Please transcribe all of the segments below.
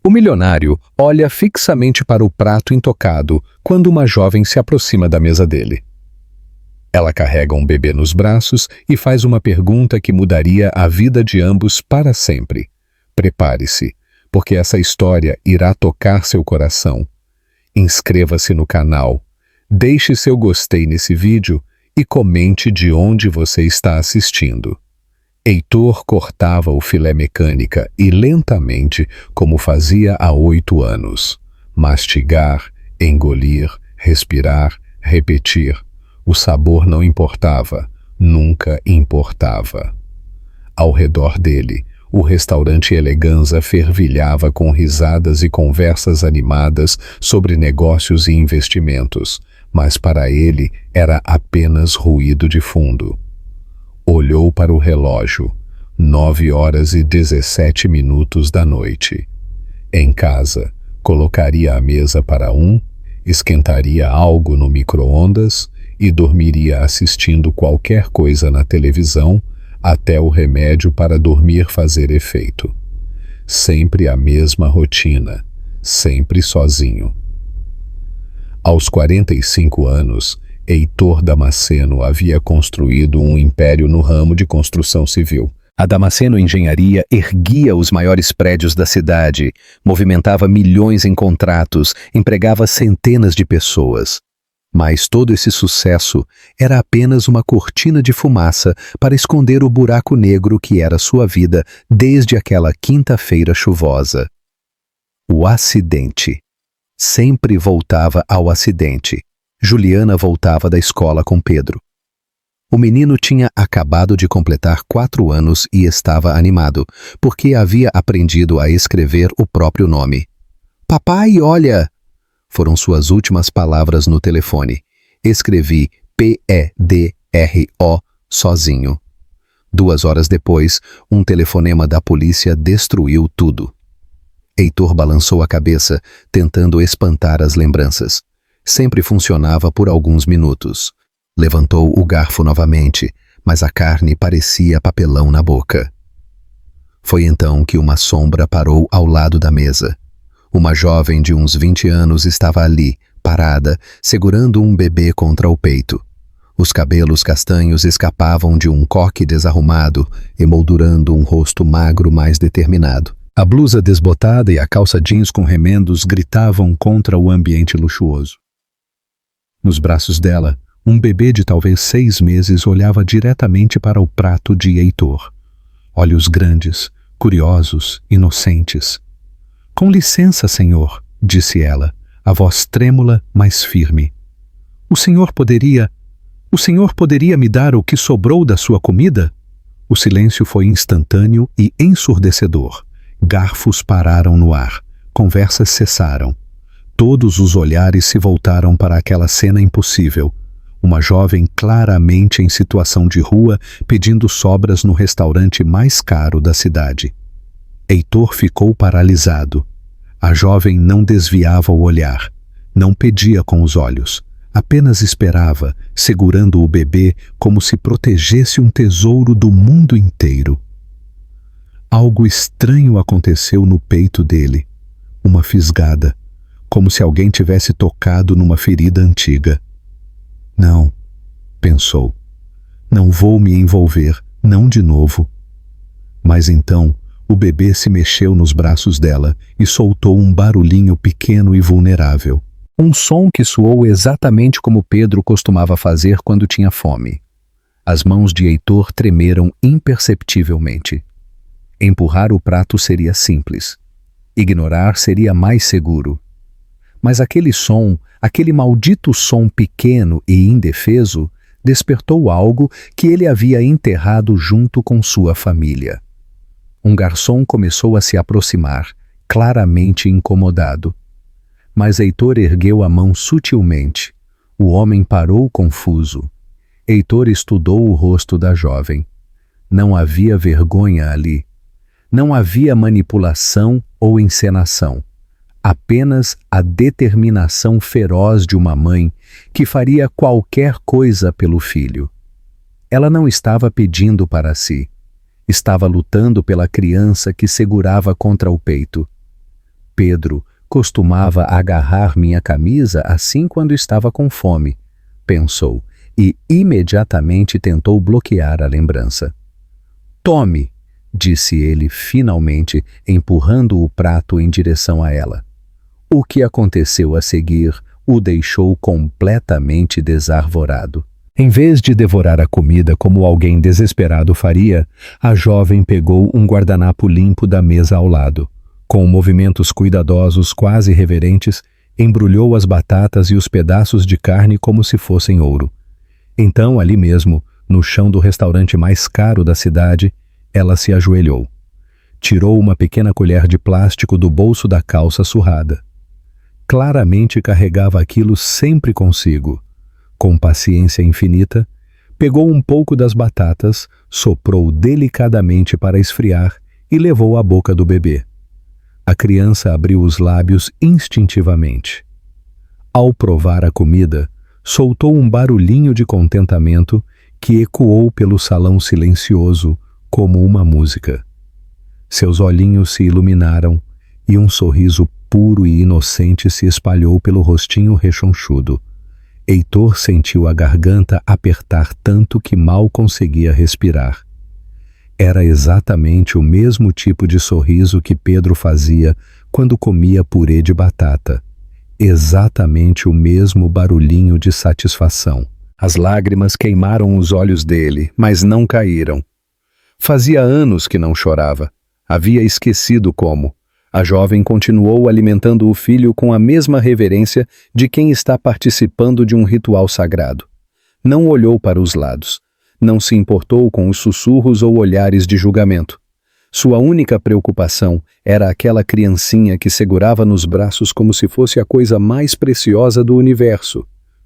O milionário olha fixamente para o prato intocado quando uma jovem se aproxima da mesa dele. Ela carrega um bebê nos braços e faz uma pergunta que mudaria a vida de ambos para sempre. Prepare-se, porque essa história irá tocar seu coração. Inscreva-se no canal, deixe seu gostei nesse vídeo e comente de onde você está assistindo. Heitor cortava o filé mecânica e lentamente, como fazia há 8 anos. Mastigar, engolir, respirar, repetir. O sabor não importava, nunca importava. Ao redor dele, o restaurante Eleganza fervilhava com risadas e conversas animadas sobre negócios e investimentos, mas para ele era apenas ruído de fundo. Olhou para o relógio, 9h17 da noite. Em casa, colocaria a mesa para esquentaria algo no micro-ondas e dormiria assistindo qualquer coisa na televisão até o remédio para dormir fazer efeito. Sempre a mesma rotina, sempre sozinho. Aos 45 anos, Heitor Damasceno havia construído um império no ramo de construção civil. A Damasceno Engenharia erguia os maiores prédios da cidade, movimentava milhões em contratos, empregava centenas de pessoas. Mas todo esse sucesso era apenas uma cortina de fumaça para esconder o buraco negro que era sua vida desde aquela quinta-feira chuvosa. O acidente. Sempre voltava ao acidente. Juliana voltava da escola com Pedro. O menino tinha acabado de completar 4 anos e estava animado, porque havia aprendido a escrever o próprio nome. "Papai, olha!" Foram suas últimas palavras no telefone. Escrevi P-E-D-R-O sozinho. 2 horas depois, um telefonema da polícia destruiu tudo. Heitor balançou a cabeça, tentando espantar as lembranças. Sempre funcionava por alguns minutos. Levantou o garfo novamente, mas a carne parecia papelão na boca. Foi então que uma sombra parou ao lado da mesa. Uma jovem de uns 20 anos estava ali, parada, segurando um bebê contra o peito. Os cabelos castanhos escapavam de um coque desarrumado, emoldurando um rosto magro mais determinado. A blusa desbotada e a calça jeans com remendos gritavam contra o ambiente luxuoso. Nos braços dela, um bebê de talvez 6 meses olhava diretamente para o prato de Heitor. Olhos grandes, curiosos, inocentes. "Com licença, senhor", disse ela, a voz trêmula, mas firme. O senhor poderia me dar o que sobrou da sua comida?" O silêncio foi instantâneo e ensurdecedor. Garfos pararam no ar. Conversas cessaram. Todos os olhares se voltaram para aquela cena impossível. Uma jovem claramente em situação de rua pedindo sobras no restaurante mais caro da cidade. Heitor ficou paralisado. A jovem não desviava o olhar, não pedia com os olhos, apenas esperava, segurando o bebê como se protegesse um tesouro do mundo inteiro. Algo estranho aconteceu no peito dele, uma fisgada, como se alguém tivesse tocado numa ferida antiga. "Não", pensou, "não vou me envolver, não de novo." Mas então, o bebê se mexeu nos braços dela e soltou um barulhinho pequeno e vulnerável. Um som que soou exatamente como Pedro costumava fazer quando tinha fome. As mãos de Heitor tremeram imperceptivelmente. Empurrar o prato seria simples. Ignorar seria mais seguro. Mas aquele som, aquele maldito som pequeno e indefeso, despertou algo que ele havia enterrado junto com sua família. Um garçom começou a se aproximar, claramente incomodado. Mas Heitor ergueu a mão sutilmente. O homem parou confuso. Heitor estudou o rosto da jovem. Não havia vergonha ali. Não havia manipulação ou encenação. Apenas a determinação feroz de uma mãe que faria qualquer coisa pelo filho. Ela não estava pedindo para si. Estava lutando pela criança que segurava contra o peito. Pedro costumava agarrar minha camisa assim quando estava com fome, pensou, e imediatamente tentou bloquear a lembrança. Tome, disse ele finalmente, empurrando o prato em direção a ela. O que aconteceu a seguir o deixou completamente desarvorado. Em vez de devorar a comida como alguém desesperado faria, a jovem pegou um guardanapo limpo da mesa ao lado. Com movimentos cuidadosos, quase reverentes, embrulhou as batatas e os pedaços de carne como se fossem ouro. Então, ali mesmo, no chão do restaurante mais caro da cidade, ela se ajoelhou. Tirou uma pequena colher de plástico do bolso da calça surrada. Claramente carregava aquilo sempre consigo. Com paciência infinita, pegou um pouco das batatas, soprou delicadamente para esfriar e levou à boca do bebê. A criança abriu os lábios instintivamente. Ao provar a comida, soltou um barulhinho de contentamento que ecoou pelo salão silencioso como uma música. Seus olhinhos se iluminaram e um sorriso puro e inocente se espalhou pelo rostinho rechonchudo. Heitor sentiu a garganta apertar tanto que mal conseguia respirar. Era exatamente o mesmo tipo de sorriso que Pedro fazia quando comia purê de batata. Exatamente o mesmo barulhinho de satisfação. As lágrimas queimaram os olhos dele, mas não caíram. Fazia anos que não chorava. Havia esquecido como. A jovem continuou alimentando o filho com a mesma reverência de quem está participando de um ritual sagrado. Não olhou para os lados. Não se importou com os sussurros ou olhares de julgamento. Sua única preocupação era aquela criancinha que segurava nos braços como se fosse a coisa mais preciosa do universo.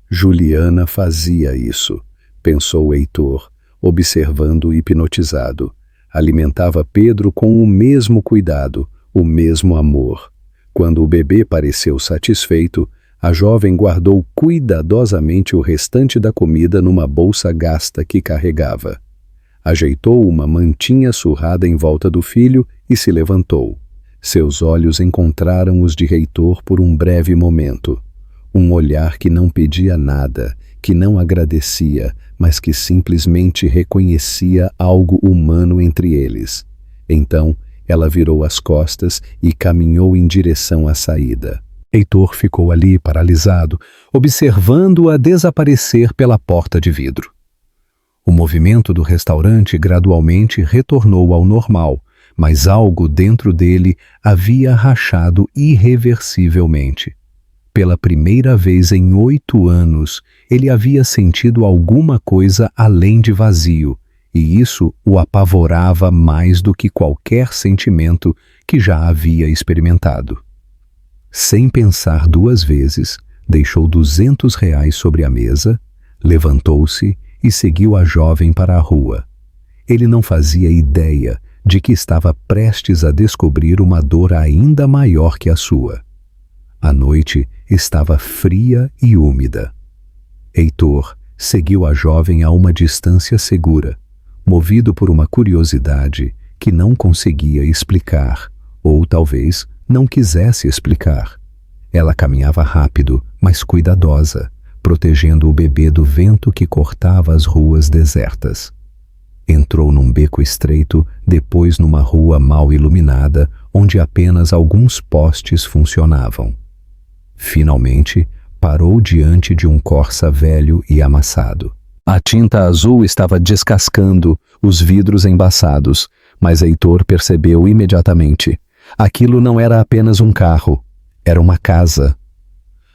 Juliana fazia isso, pensou Heitor, observando hipnotizado. Alimentava Pedro com o mesmo cuidado, o mesmo amor. Quando o bebê pareceu satisfeito, a jovem guardou cuidadosamente o restante da comida numa bolsa gasta que carregava. Ajeitou uma mantinha surrada em volta do filho e se levantou. Seus olhos encontraram os de Heitor por um breve momento. Um olhar que não pedia nada, que não agradecia, mas que simplesmente reconhecia algo humano entre eles. Então, ela virou as costas e caminhou em direção à saída. Heitor ficou ali, paralisado, observando-a desaparecer pela porta de vidro. O movimento do restaurante gradualmente retornou ao normal, mas algo dentro dele havia rachado irreversivelmente. Pela primeira vez em 8 anos, ele havia sentido alguma coisa além de vazio, e isso o apavorava mais do que qualquer sentimento que já havia experimentado. Sem pensar 2 vezes, deixou R$ 200 sobre a mesa, levantou-se e seguiu a jovem para a rua. Ele não fazia ideia de que estava prestes a descobrir uma dor ainda maior que a sua. A noite estava fria e úmida. Heitor seguiu a jovem a uma distância segura, movido por uma curiosidade que não conseguia explicar, ou talvez não quisesse explicar. Ela caminhava rápido, mas cuidadosa, protegendo o bebê do vento que cortava as ruas desertas. Entrou num beco estreito, depois numa rua mal iluminada, onde apenas alguns postes funcionavam. Finalmente, parou diante de um Corsa velho e amassado. A tinta azul estava descascando os vidros embaçados, mas Heitor percebeu imediatamente. Aquilo não era apenas um carro, era uma casa.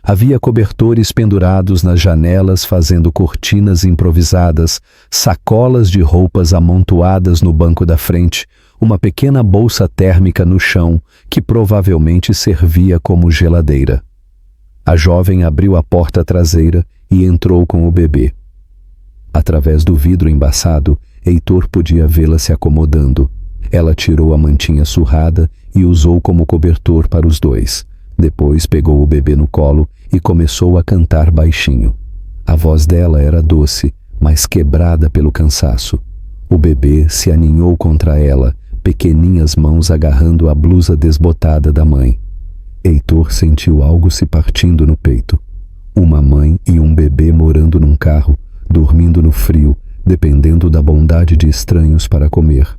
Havia cobertores pendurados nas janelas fazendo cortinas improvisadas, sacolas de roupas amontoadas no banco da frente, uma pequena bolsa térmica no chão que provavelmente servia como geladeira. A jovem abriu a porta traseira e entrou com o bebê. Através do vidro embaçado, Heitor podia vê-la se acomodando. Ela tirou a mantinha surrada e usou como cobertor para os dois. Depois pegou o bebê no colo e começou a cantar baixinho. A voz dela era doce, mas quebrada pelo cansaço. O bebê se aninhou contra ela, pequeninhas mãos agarrando a blusa desbotada da mãe. Heitor sentiu algo se partindo no peito. Uma mãe e um bebê morando num carro, dormindo no frio, dependendo da bondade de estranhos para comer.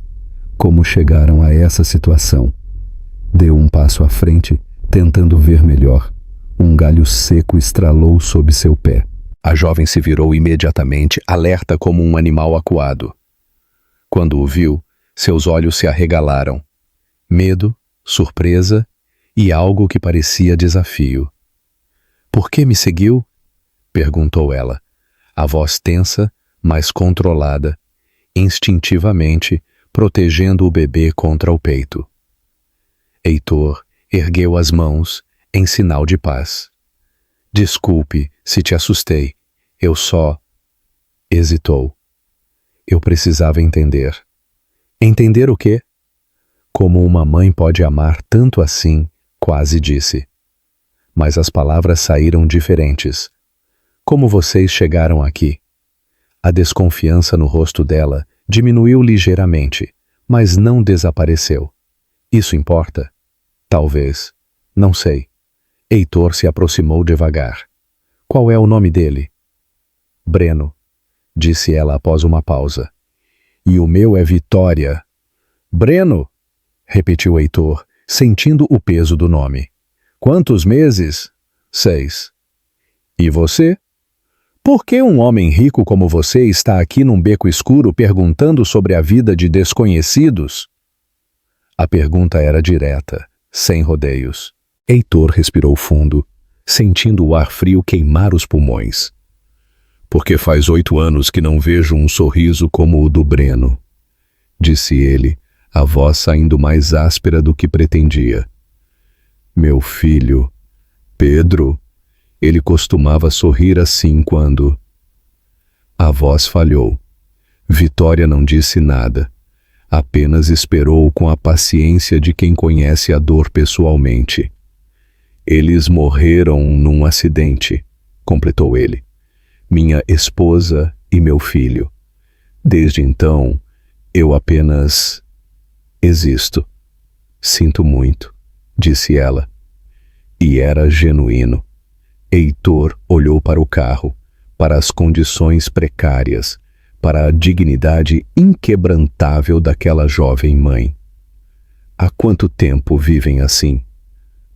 Como chegaram a essa situação? Deu um passo à frente, tentando ver melhor. Um galho seco estralou sob seu pé. A jovem se virou imediatamente, alerta como um animal acuado. Quando o viu, seus olhos se arregalaram. Medo, surpresa e algo que parecia desafio. "Por que me seguiu?" perguntou ela, a voz tensa, mas controlada, instintivamente protegendo o bebê contra o peito. Heitor ergueu as mãos em sinal de paz. "Desculpe se te assustei. Eu só..." Hesitou. "Eu precisava entender." "Entender o quê?" "Como uma mãe pode amar tanto assim", quase disse. Mas as palavras saíram diferentes. "Como vocês chegaram aqui?" A desconfiança no rosto dela diminuiu ligeiramente, mas não desapareceu. "Isso importa?" "Talvez. Não sei." Heitor se aproximou devagar. "Qual é o nome dele?" "Breno", disse ela após uma pausa. "E o meu é Vitória." "Breno?" repetiu Heitor, sentindo o peso do nome. "Quantos meses?" "6." "E você?" "Por que um homem rico como você está aqui num beco escuro perguntando sobre a vida de desconhecidos?" A pergunta era direta, sem rodeios. Heitor respirou fundo, sentindo o ar frio queimar os pulmões. "Porque faz 8 anos que não vejo um sorriso como o do Breno", disse ele, a voz saindo mais áspera do que pretendia. "Meu filho, Pedro, ele costumava sorrir assim quando..." A voz falhou. Vitória não disse nada. Apenas esperou com a paciência de quem conhece a dor pessoalmente. "Eles morreram num acidente", completou ele. "Minha esposa e meu filho. Desde então, eu apenas existo." "Sinto muito", disse ela. E era genuíno. Heitor olhou para o carro, para as condições precárias, para a dignidade inquebrantável daquela jovem mãe. Há quanto tempo vivem assim?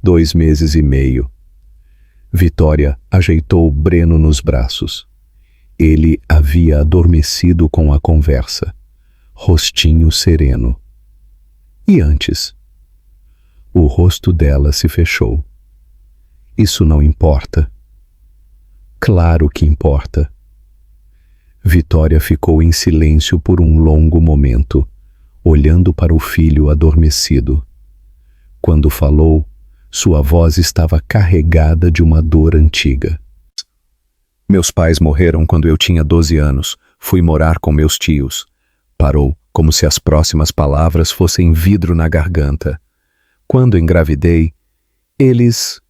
2 meses e meio. Vitória ajeitou Breno nos braços. Ele havia adormecido com a conversa, rostinho sereno. E antes? O rosto dela se fechou. "Isso não importa." "Claro que importa." Vitória ficou em silêncio por um longo momento, olhando para o filho adormecido. Quando falou, sua voz estava carregada de uma dor antiga. "Meus pais morreram quando eu tinha 12 anos. Fui morar com meus tios." Parou, como se as próximas palavras fossem vidro na garganta. "Quando engravidei, eles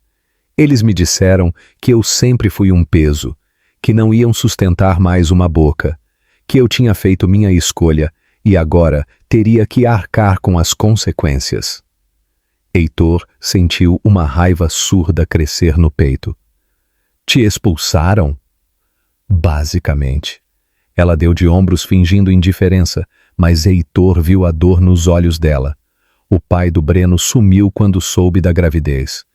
me disseram que eu sempre fui um peso, que não iam sustentar mais uma boca, que eu tinha feito minha escolha e agora teria que arcar com as consequências." Heitor sentiu uma raiva surda crescer no peito. "Te expulsaram?" "Basicamente." Ela deu de ombros fingindo indiferença, mas Heitor viu a dor nos olhos dela. "O pai do Breno sumiu quando soube da gravidez.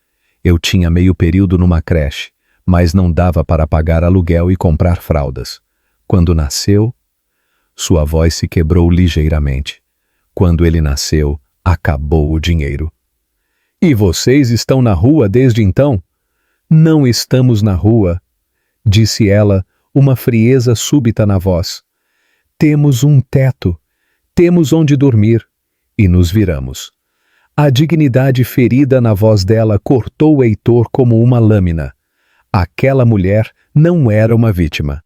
Eu tinha meio período numa creche, mas não dava para pagar aluguel e comprar fraldas. Quando nasceu..." Sua voz se quebrou ligeiramente. "Quando ele nasceu, acabou o dinheiro." "E vocês estão na rua desde então?" "Não estamos na rua", disse ela, uma frieza súbita na voz. "Temos um teto, temos onde dormir." E nos viramos. A dignidade ferida na voz dela cortou Heitor como uma lâmina. Aquela mulher não era uma vítima.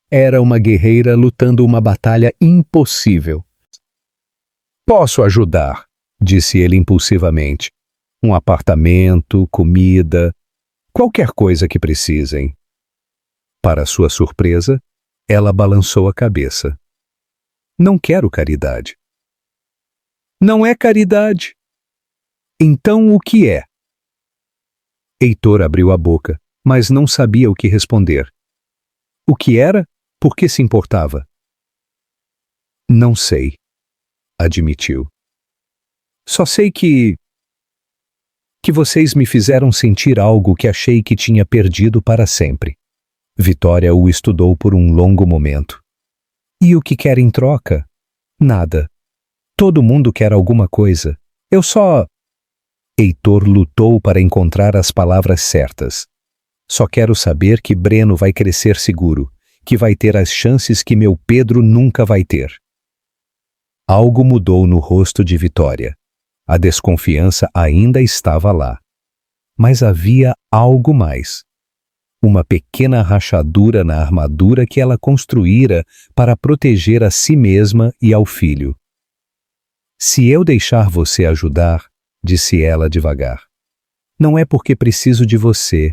Era uma guerreira lutando uma batalha impossível. "Posso ajudar", disse ele impulsivamente. "Um apartamento, comida, qualquer coisa que precisem." Para sua surpresa, ela balançou a cabeça. "Não quero caridade." "Não é caridade." "Então o que é?" Heitor abriu a boca, mas não sabia o que responder. O que era? Por que se importava? Não sei, admitiu. Só sei que vocês me fizeram sentir algo que achei que tinha perdido para sempre. Vitória o estudou por um longo momento. E o que quer em troca? Nada. Todo mundo quer alguma coisa. Eu só... Heitor lutou para encontrar as palavras certas. Só quero saber que Breno vai crescer seguro, que vai ter as chances que meu Pedro nunca vai ter. Algo mudou no rosto de Vitória. A desconfiança ainda estava lá. Mas havia algo mais. Uma pequena rachadura na armadura que ela construíra para proteger a si mesma e ao filho. Se eu deixar você ajudar, disse ela devagar, não é porque preciso de você,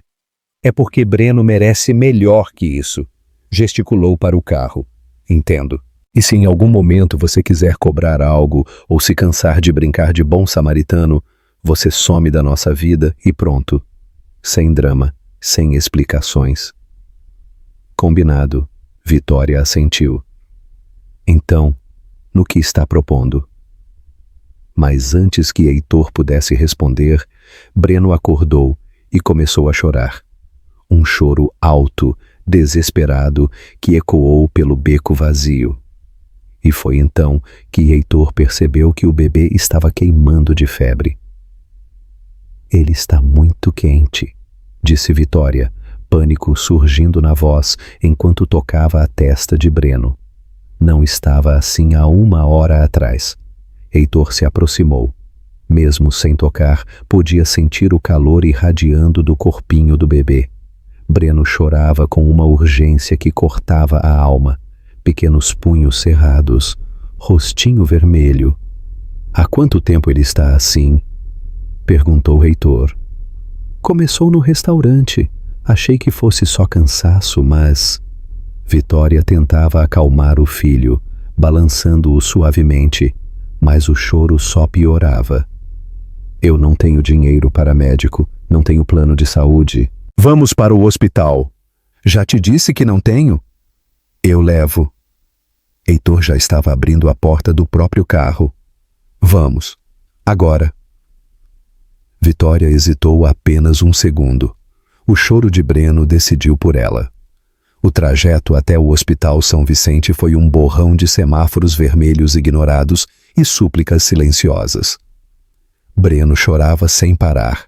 é porque Breno merece melhor que isso. Gesticulou para o carro. Entendo. E se em algum momento você quiser cobrar algo ou se cansar de brincar de bom samaritano, você some da nossa vida e pronto. Sem drama, sem explicações. Combinado. Vitória assentiu. Então, no que está propondo? Mas antes que Heitor pudesse responder, Breno acordou e começou a chorar. Um choro alto, desesperado, que ecoou pelo beco vazio. E foi então que Heitor percebeu que o bebê estava queimando de febre. Ele está muito quente, disse Vitória, pânico surgindo na voz enquanto tocava a testa de Breno. Não estava assim há 1 hora atrás. Heitor se aproximou. Mesmo sem tocar, podia sentir o calor irradiando do corpinho do bebê. Breno chorava com uma urgência que cortava a alma. Pequenos punhos cerrados, rostinho vermelho. Há quanto tempo ele está assim? Perguntou Heitor. Começou no restaurante. Achei que fosse só cansaço, mas... Vitória tentava acalmar o filho, balançando-o suavemente, mas o choro só piorava. Eu não tenho dinheiro para médico, não tenho plano de saúde. Vamos para o hospital. Já te disse que não tenho? Eu levo. Heitor já estava abrindo a porta do próprio carro. Vamos. Agora. Vitória hesitou apenas 1 segundo. O choro de Breno decidiu por ela. O trajeto até o Hospital São Vicente foi um borrão de semáforos vermelhos ignorados e súplicas silenciosas. Breno chorava sem parar,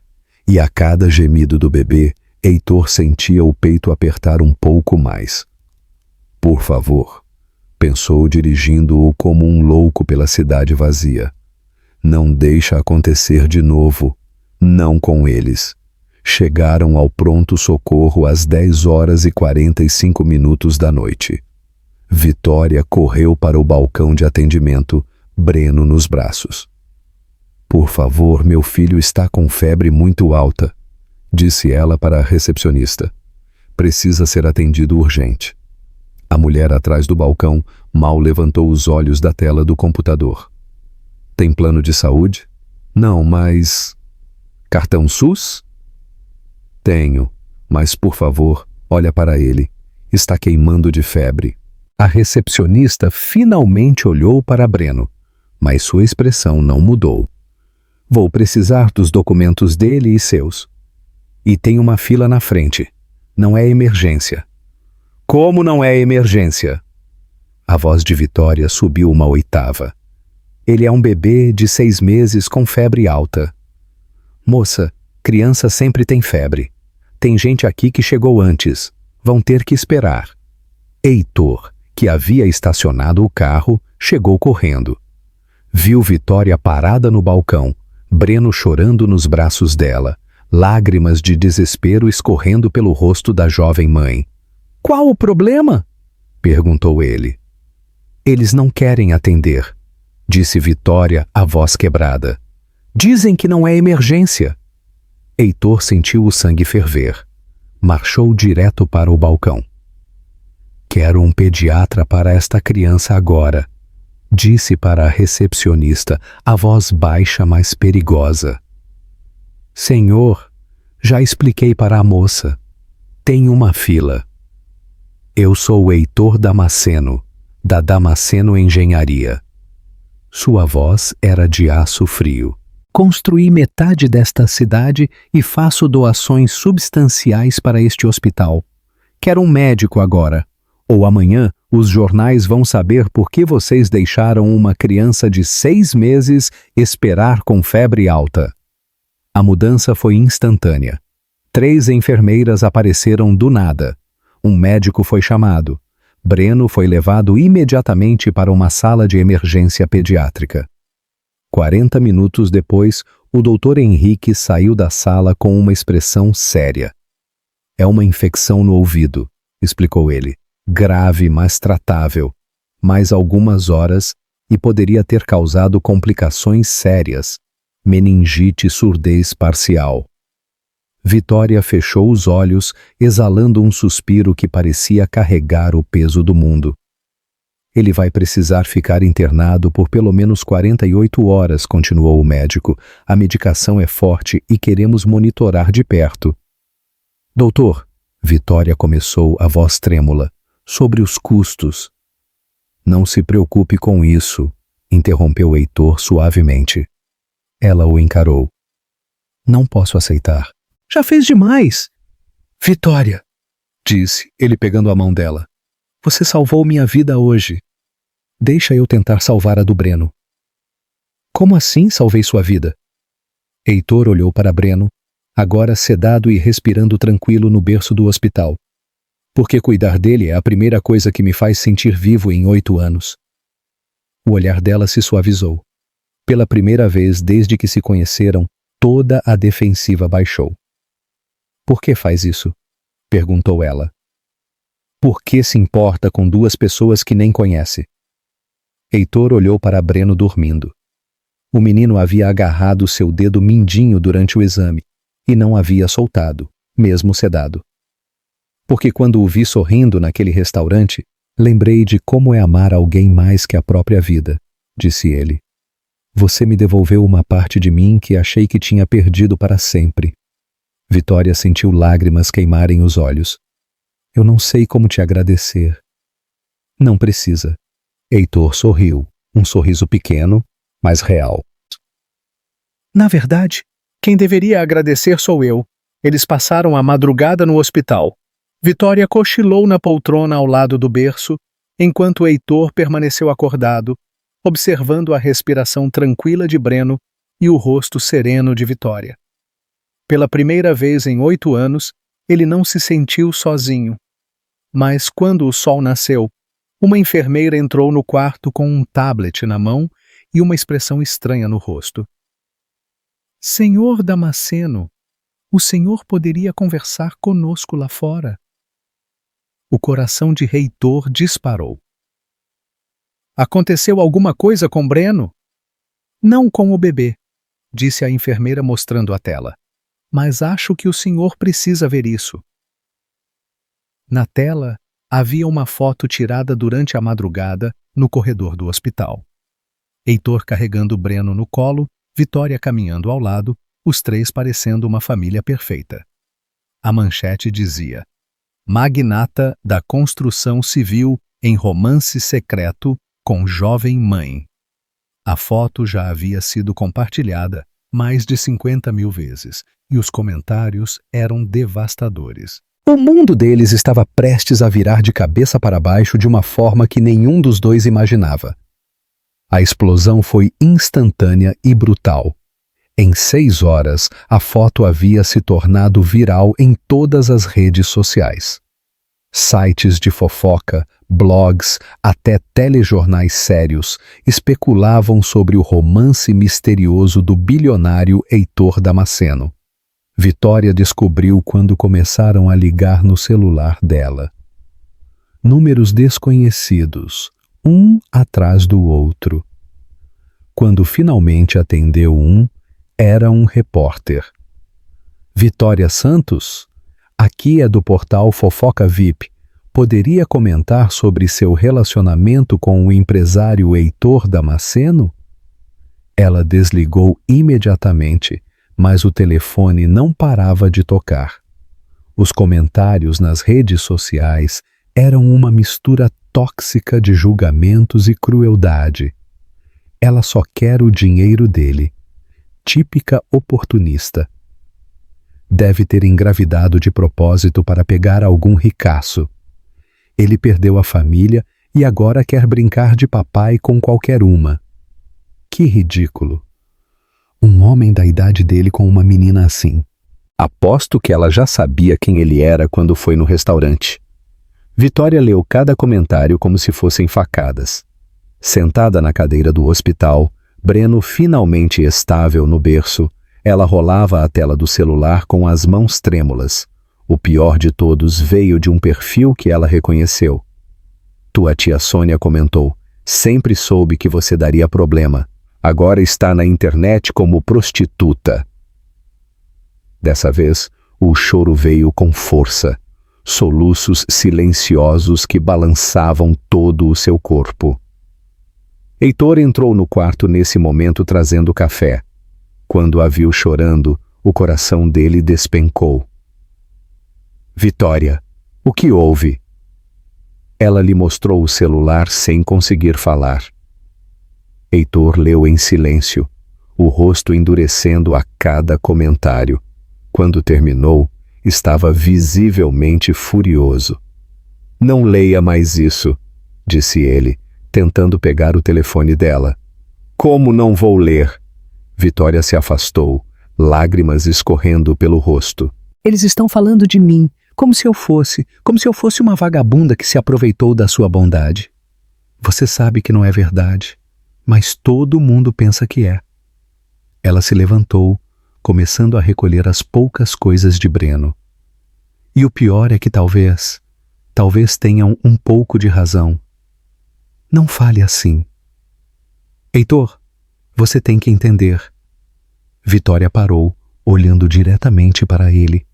e a cada gemido do bebê, Heitor sentia o peito apertar um pouco mais. Por favor, pensou dirigindo-o como um louco pela cidade vazia. Não deixa acontecer de novo, não com eles. Chegaram ao pronto-socorro às 10h45 da noite. Vitória correu para o balcão de atendimento, Breno nos braços. Por favor, meu filho está com febre muito alta, disse ela para a recepcionista. Precisa ser atendido urgente. A mulher atrás do balcão mal levantou os olhos da tela do computador. Tem plano de saúde? Não, mas... Cartão SUS? Tenho, mas por favor, olha para ele. Está queimando de febre. A recepcionista finalmente olhou para Breno, mas sua expressão não mudou. Vou precisar dos documentos dele e seus. E tem uma fila na frente. Não é emergência. Como não é emergência? A voz de Vitória subiu 1/8. Ele é um bebê de 6 meses com febre alta. Moça, criança sempre tem febre. Tem gente aqui que chegou antes. Vão ter que esperar. Heitor, que havia estacionado o carro, chegou correndo. Viu Vitória parada no balcão, Breno chorando nos braços dela, lágrimas de desespero escorrendo pelo rosto da jovem mãe. Qual o problema? Perguntou ele. Eles não querem atender, disse Vitória, a voz quebrada. Dizem que não é emergência. Heitor sentiu o sangue ferver. Marchou direto para o balcão. Quero um pediatra para esta criança agora, disse para a recepcionista, a voz baixa, mas perigosa. Senhor, Já expliquei para a moça. Tem uma fila. Eu sou o Heitor Damasceno, da Damasceno Engenharia. Sua voz era de aço frio. Construí metade desta cidade e faço doações substanciais para este hospital. Quero um médico agora. Ou amanhã os jornais vão saber por que vocês deixaram uma criança de 6 meses esperar com febre alta. A mudança foi instantânea. 3 enfermeiras apareceram do nada. Um médico foi chamado. Breno foi levado imediatamente para uma sala de emergência pediátrica. 40 minutos depois, o Dr. Henrique saiu da sala com uma expressão séria. É uma infecção no ouvido, explicou ele. Grave, mas tratável. Mais algumas horas e poderia ter causado complicações sérias. Meningite e surdez parcial. Vitória fechou os olhos, exalando um suspiro que parecia carregar o peso do mundo. Ele vai precisar ficar internado por pelo menos 48 horas, continuou o médico. A medicação é forte e queremos monitorar de perto. Doutor, Vitória começou, a voz trêmula, sobre os custos. Não se preocupe com isso, interrompeu Heitor suavemente. Ela o encarou. Não posso aceitar. Já fez demais. Vitória, disse, ele pegando a mão dela. Você salvou minha vida hoje. Deixa eu tentar salvar a do Breno. Como assim salvei sua vida? Heitor olhou para Breno, agora sedado e respirando tranquilo no berço do hospital. Porque cuidar dele é a primeira coisa que me faz sentir vivo em 8 anos. O olhar dela se suavizou. Pela primeira vez desde que se conheceram, toda a defensiva baixou. Por que faz isso? Perguntou ela. Por que se importa com 2 pessoas que nem conhece? Heitor olhou para Breno dormindo. O menino havia agarrado seu dedo mindinho durante o exame e não havia soltado, mesmo sedado. Porque quando o vi sorrindo naquele restaurante, lembrei de como é amar alguém mais que a própria vida, disse ele. Você me devolveu uma parte de mim que achei que tinha perdido para sempre. Vitória sentiu lágrimas queimarem os olhos. Eu não sei como te agradecer. Não precisa. Heitor sorriu, um sorriso pequeno, mas real. Na verdade, quem deveria agradecer sou eu. Eles passaram a madrugada no hospital. Vitória cochilou na poltrona ao lado do berço, enquanto Heitor permaneceu acordado, observando a respiração tranquila de Breno e o rosto sereno de Vitória. Pela primeira vez em 8 anos, ele não se sentiu sozinho. Mas quando o sol nasceu, uma enfermeira entrou no quarto com um tablet na mão e uma expressão estranha no rosto. Senhor Damasceno, o senhor poderia conversar conosco lá fora. O coração de Heitor disparou. Aconteceu alguma coisa com Breno? Não com o bebê, disse a enfermeira mostrando a tela. Mas acho que o senhor precisa ver isso. Na tela, havia uma foto tirada durante a madrugada no corredor do hospital. Heitor carregando Breno no colo, Vitória caminhando ao lado, os 3 parecendo uma família perfeita. A manchete dizia: Magnata da construção civil em romance secreto com jovem mãe. A foto já havia sido compartilhada mais de 50 mil vezes, e os comentários eram devastadores. O mundo deles estava prestes a virar de cabeça para baixo de uma forma que nenhum dos 2 imaginava. A explosão foi instantânea e brutal. Em 6 horas, a foto havia se tornado viral em todas as redes sociais. Sites de fofoca, blogs, até telejornais sérios especulavam sobre o romance misterioso do bilionário Heitor Damasceno. Vitória descobriu quando começaram a ligar no celular dela. Números desconhecidos, um atrás do outro. Quando finalmente atendeu um, era um repórter. Vitória Santos? Aqui é do portal Fofoca VIP. Poderia comentar sobre seu relacionamento com o empresário Heitor Damasceno? Ela desligou imediatamente, mas o telefone não parava de tocar. Os comentários nas redes sociais eram uma mistura tóxica de julgamentos e crueldade. Ela só quer o dinheiro dele. Típica oportunista. Deve ter engravidado de propósito para pegar algum ricaço. Ele perdeu a família e agora quer brincar de papai com qualquer uma. Que ridículo. Um homem da idade dele com uma menina assim. Aposto que ela já sabia quem ele era quando foi no restaurante. Vitória leu cada comentário como se fossem facadas. Sentada na cadeira do hospital, Breno finalmente estável no berço, ela rolava a tela do celular com as mãos trêmulas. O pior de todos veio de um perfil que ela reconheceu. Tua tia Sônia comentou: sempre soube que você daria problema. Agora está na internet como prostituta. Dessa vez, o choro veio com força. Soluços silenciosos que balançavam todo o seu corpo. Heitor entrou no quarto nesse momento trazendo café. Quando a viu chorando, o coração dele despencou. Vitória, o que houve? Ela lhe mostrou o celular sem conseguir falar. Heitor leu em silêncio, o rosto endurecendo a cada comentário. Quando terminou, estava visivelmente furioso. Não leia mais isso, disse ele, tentando pegar o telefone dela. Como não vou ler? Vitória se afastou, lágrimas escorrendo pelo rosto. Eles estão falando de mim, como se eu fosse uma vagabunda que se aproveitou da sua bondade. Você sabe que não é verdade, mas todo mundo pensa que é. Ela se levantou, começando a recolher as poucas coisas de Breno. E o pior é que talvez tenham um pouco de razão. Não fale assim. Heitor, você tem que entender. Vitória parou, olhando diretamente para ele.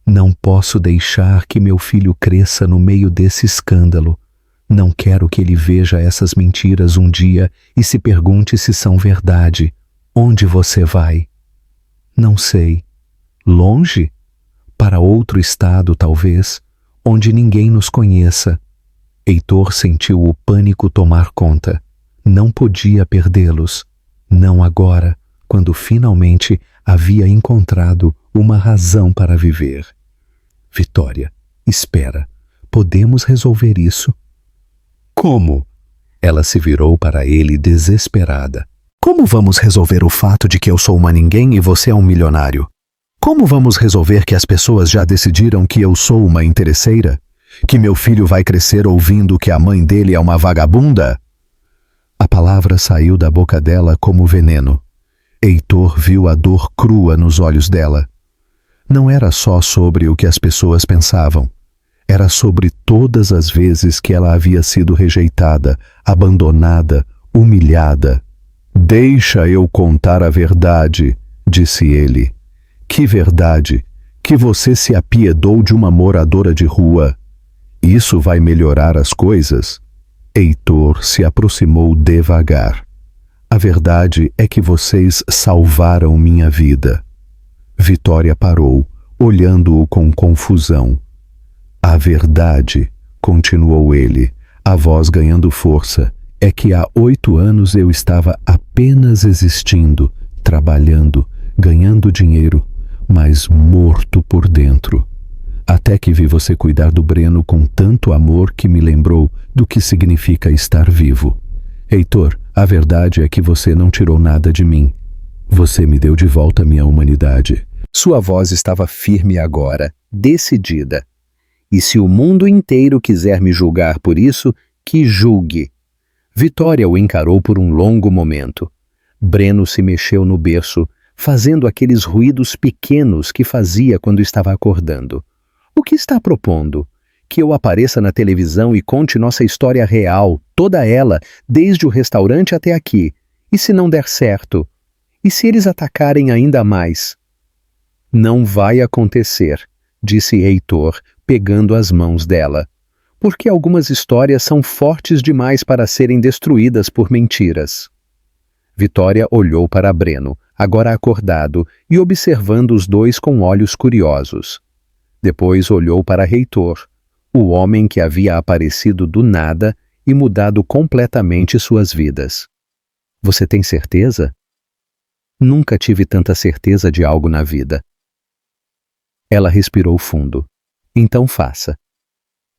Não posso deixar que meu filho cresça no meio desse escândalo. Não quero que ele veja essas mentiras um dia e se pergunte se são verdade. Onde você vai? Não sei. Longe? Para outro estado, talvez, onde ninguém nos conheça. Heitor sentiu o pânico tomar conta. Não podia perdê-los. Não agora, quando finalmente havia encontrado uma razão para viver. Vitória, espera. Podemos resolver isso? Como? Ela se virou para ele desesperada. Como vamos resolver o fato de que eu sou uma ninguém e você é um milionário? Como vamos resolver que as pessoas já decidiram que eu sou uma interesseira? Que meu filho vai crescer ouvindo que a mãe dele é uma vagabunda? A palavra saiu da boca dela como veneno. Heitor viu a dor crua nos olhos dela. Não era só sobre o que as pessoas pensavam. Era sobre todas as vezes que ela havia sido rejeitada, abandonada, humilhada. Deixa eu contar a verdade, disse ele. Que verdade? Que você se apiedou de uma moradora de rua. Isso vai melhorar as coisas? Heitor se aproximou devagar. A verdade é que vocês salvaram minha vida. Vitória parou, olhando-o com confusão. A verdade, continuou ele, a voz ganhando força, é que há 8 anos eu estava apenas existindo, trabalhando, ganhando dinheiro, mas morto por dentro. Até que vi você cuidar do Breno com tanto amor que me lembrou do que significa estar vivo. Heitor, a verdade é que você não tirou nada de mim. Você me deu de volta minha humanidade. Sua voz estava firme agora, decidida. E se o mundo inteiro quiser me julgar por isso, que julgue. Vitória o encarou por um longo momento. Breno se mexeu no berço, fazendo aqueles ruídos pequenos que fazia quando estava acordando. O que está propondo? Que eu apareça na televisão e conte nossa história real, toda ela, desde o restaurante até aqui. E se não der certo? E se eles atacarem ainda mais? Não vai acontecer, disse Heitor, pegando as mãos dela. Porque algumas histórias são fortes demais para serem destruídas por mentiras. Vitória olhou para Breno, agora acordado, e observando os dois com olhos curiosos. Depois olhou para Heitor, o homem que havia aparecido do nada e mudado completamente suas vidas. Você tem certeza? Nunca tive tanta certeza de algo na vida. Ela respirou fundo. Então faça.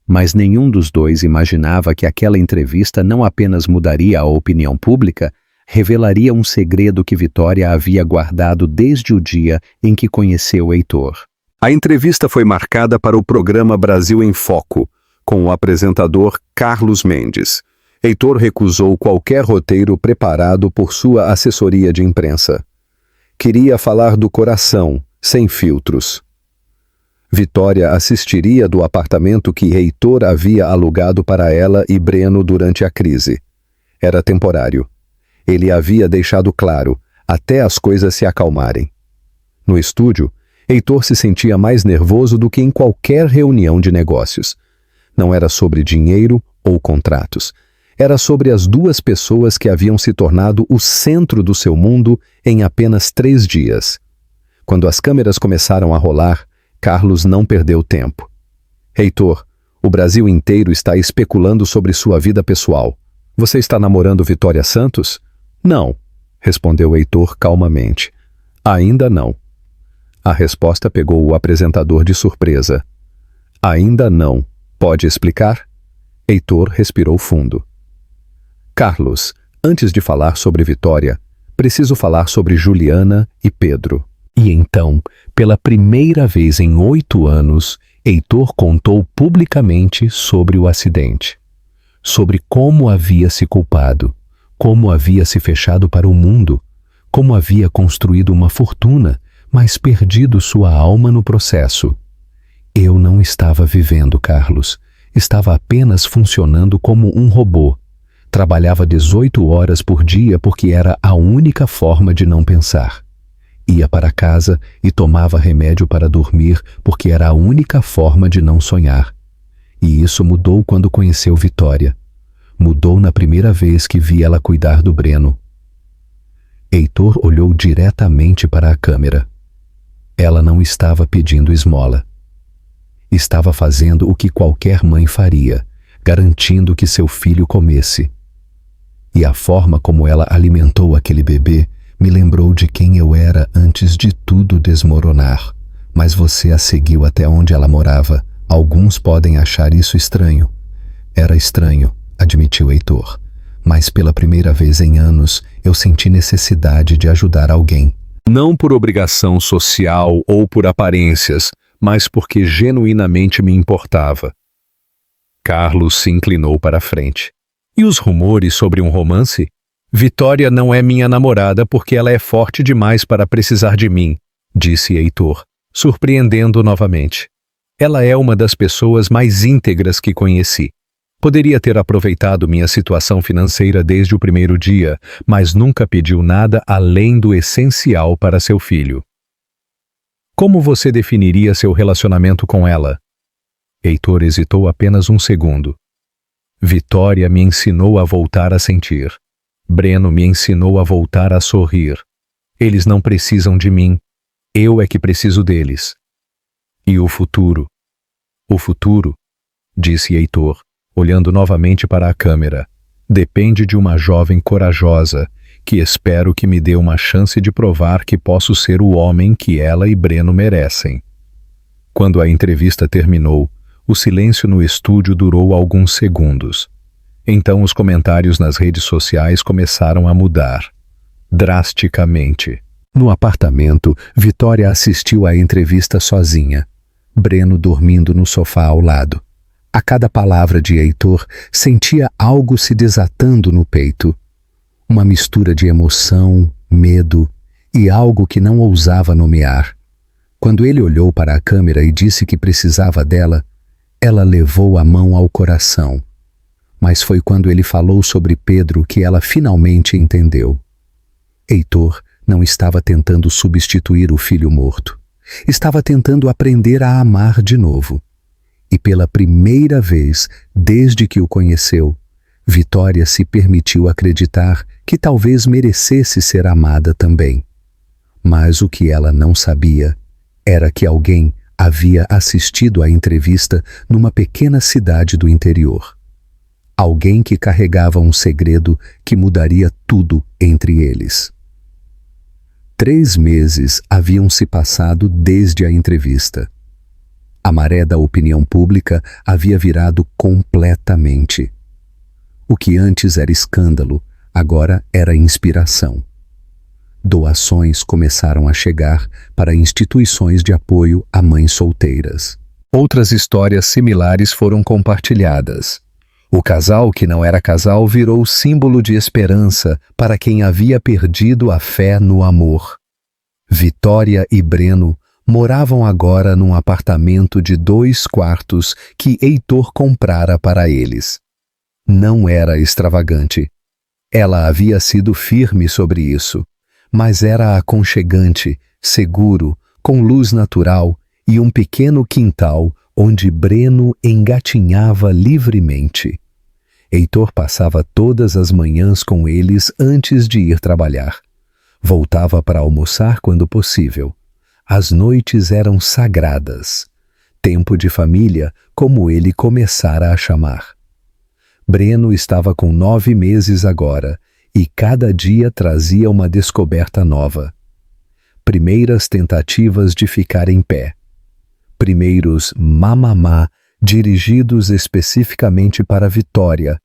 Mas nenhum dos dois imaginava que aquela entrevista não apenas mudaria a opinião pública, revelaria um segredo que Vitória havia guardado desde o dia em que conheceu Heitor. A entrevista foi marcada para o programa Brasil em Foco, com o apresentador Carlos Mendes. Heitor recusou qualquer roteiro preparado por sua assessoria de imprensa. Queria falar do coração, sem filtros. Vitória assistiria do apartamento que Heitor havia alugado para ela e Breno durante a crise. Era temporário. Ele havia deixado claro, até as coisas se acalmarem. No estúdio, Heitor se sentia mais nervoso do que em qualquer reunião de negócios. Não era sobre dinheiro ou contratos. Era sobre as duas pessoas que haviam se tornado o centro do seu mundo em apenas 3 dias. Quando as câmeras começaram a rolar, Carlos não perdeu tempo. Heitor, o Brasil inteiro está especulando sobre sua vida pessoal. Você está namorando Vitória Santos? Não, respondeu Heitor calmamente. Ainda não. A resposta pegou o apresentador de surpresa. Ainda não. Pode explicar? Heitor respirou fundo. Carlos, antes de falar sobre Vitória, preciso falar sobre Juliana e Pedro. E então, pela primeira vez em 8 anos, Heitor contou publicamente sobre o acidente. Sobre como havia se culpado, como havia se fechado para o mundo, como havia construído uma fortuna, mas perdido sua alma no processo. Eu não estava vivendo, Carlos. Estava apenas funcionando como um robô. Trabalhava 18 horas por dia porque era a única forma de não pensar. Ia para casa e tomava remédio para dormir porque era a única forma de não sonhar. E isso mudou quando conheceu Vitória. Mudou na primeira vez que vi ela cuidar do Breno. Heitor olhou diretamente para a câmera. Ela não estava pedindo esmola. Estava fazendo o que qualquer mãe faria, garantindo que seu filho comesse. E a forma como ela alimentou aquele bebê me lembrou de quem eu era antes de tudo desmoronar. Mas você a seguiu até onde ela morava. Alguns podem achar isso estranho. Era estranho, admitiu Heitor. Mas pela primeira vez em anos, eu senti necessidade de ajudar alguém. Não por obrigação social ou por aparências, mas porque genuinamente me importava. Carlos se inclinou para a frente. E os rumores sobre um romance? Vitória não é minha namorada porque ela é forte demais para precisar de mim, disse Heitor, surpreendendo novamente. Ela é uma das pessoas mais íntegras que conheci. Poderia ter aproveitado minha situação financeira desde o primeiro dia, mas nunca pediu nada além do essencial para seu filho. Como você definiria seu relacionamento com ela? Heitor hesitou apenas um segundo. Vitória me ensinou a voltar a sentir. Breno me ensinou a voltar a sorrir. Eles não precisam de mim. Eu é que preciso deles. E o futuro? O futuro, disse Heitor, olhando novamente para a câmera, depende de uma jovem corajosa, que espero que me dê uma chance de provar que posso ser o homem que ela e Breno merecem. Quando a entrevista terminou, o silêncio no estúdio durou alguns segundos. Então os comentários nas redes sociais começaram a mudar, drasticamente. No apartamento, Vitória assistiu à entrevista sozinha, Breno dormindo no sofá ao lado. A cada palavra de Heitor, sentia algo se desatando no peito. Uma mistura de emoção, medo e algo que não ousava nomear. Quando ele olhou para a câmera e disse que precisava dela, ela levou a mão ao coração. Mas foi quando ele falou sobre Pedro que ela finalmente entendeu. Heitor não estava tentando substituir o filho morto. Estava tentando aprender a amar de novo. E pela primeira vez, desde que o conheceu, Vitória se permitiu acreditar que talvez merecesse ser amada também. Mas o que ela não sabia era que alguém havia assistido à entrevista numa pequena cidade do interior. Alguém que carregava um segredo que mudaria tudo entre eles. 3 meses haviam se passado desde a entrevista. A maré da opinião pública havia virado completamente. O que antes era escândalo, agora era inspiração. Doações começaram a chegar para instituições de apoio a mães solteiras. Outras histórias similares foram compartilhadas. O casal que não era casal virou símbolo de esperança para quem havia perdido a fé no amor. Vitória e Breno moravam agora num apartamento de 2 quartos que Heitor comprara para eles. Não era extravagante. Ela havia sido firme sobre isso, mas era aconchegante, seguro, com luz natural e um pequeno quintal onde Breno engatinhava livremente. Heitor passava todas as manhãs com eles antes de ir trabalhar. Voltava para almoçar quando possível. As noites eram sagradas. Tempo de família, como ele começara a chamar. Breno estava com 9 meses agora, e cada dia trazia uma descoberta nova. Primeiras tentativas de ficar em pé. Primeiros mamamá dirigidos especificamente para Vitória,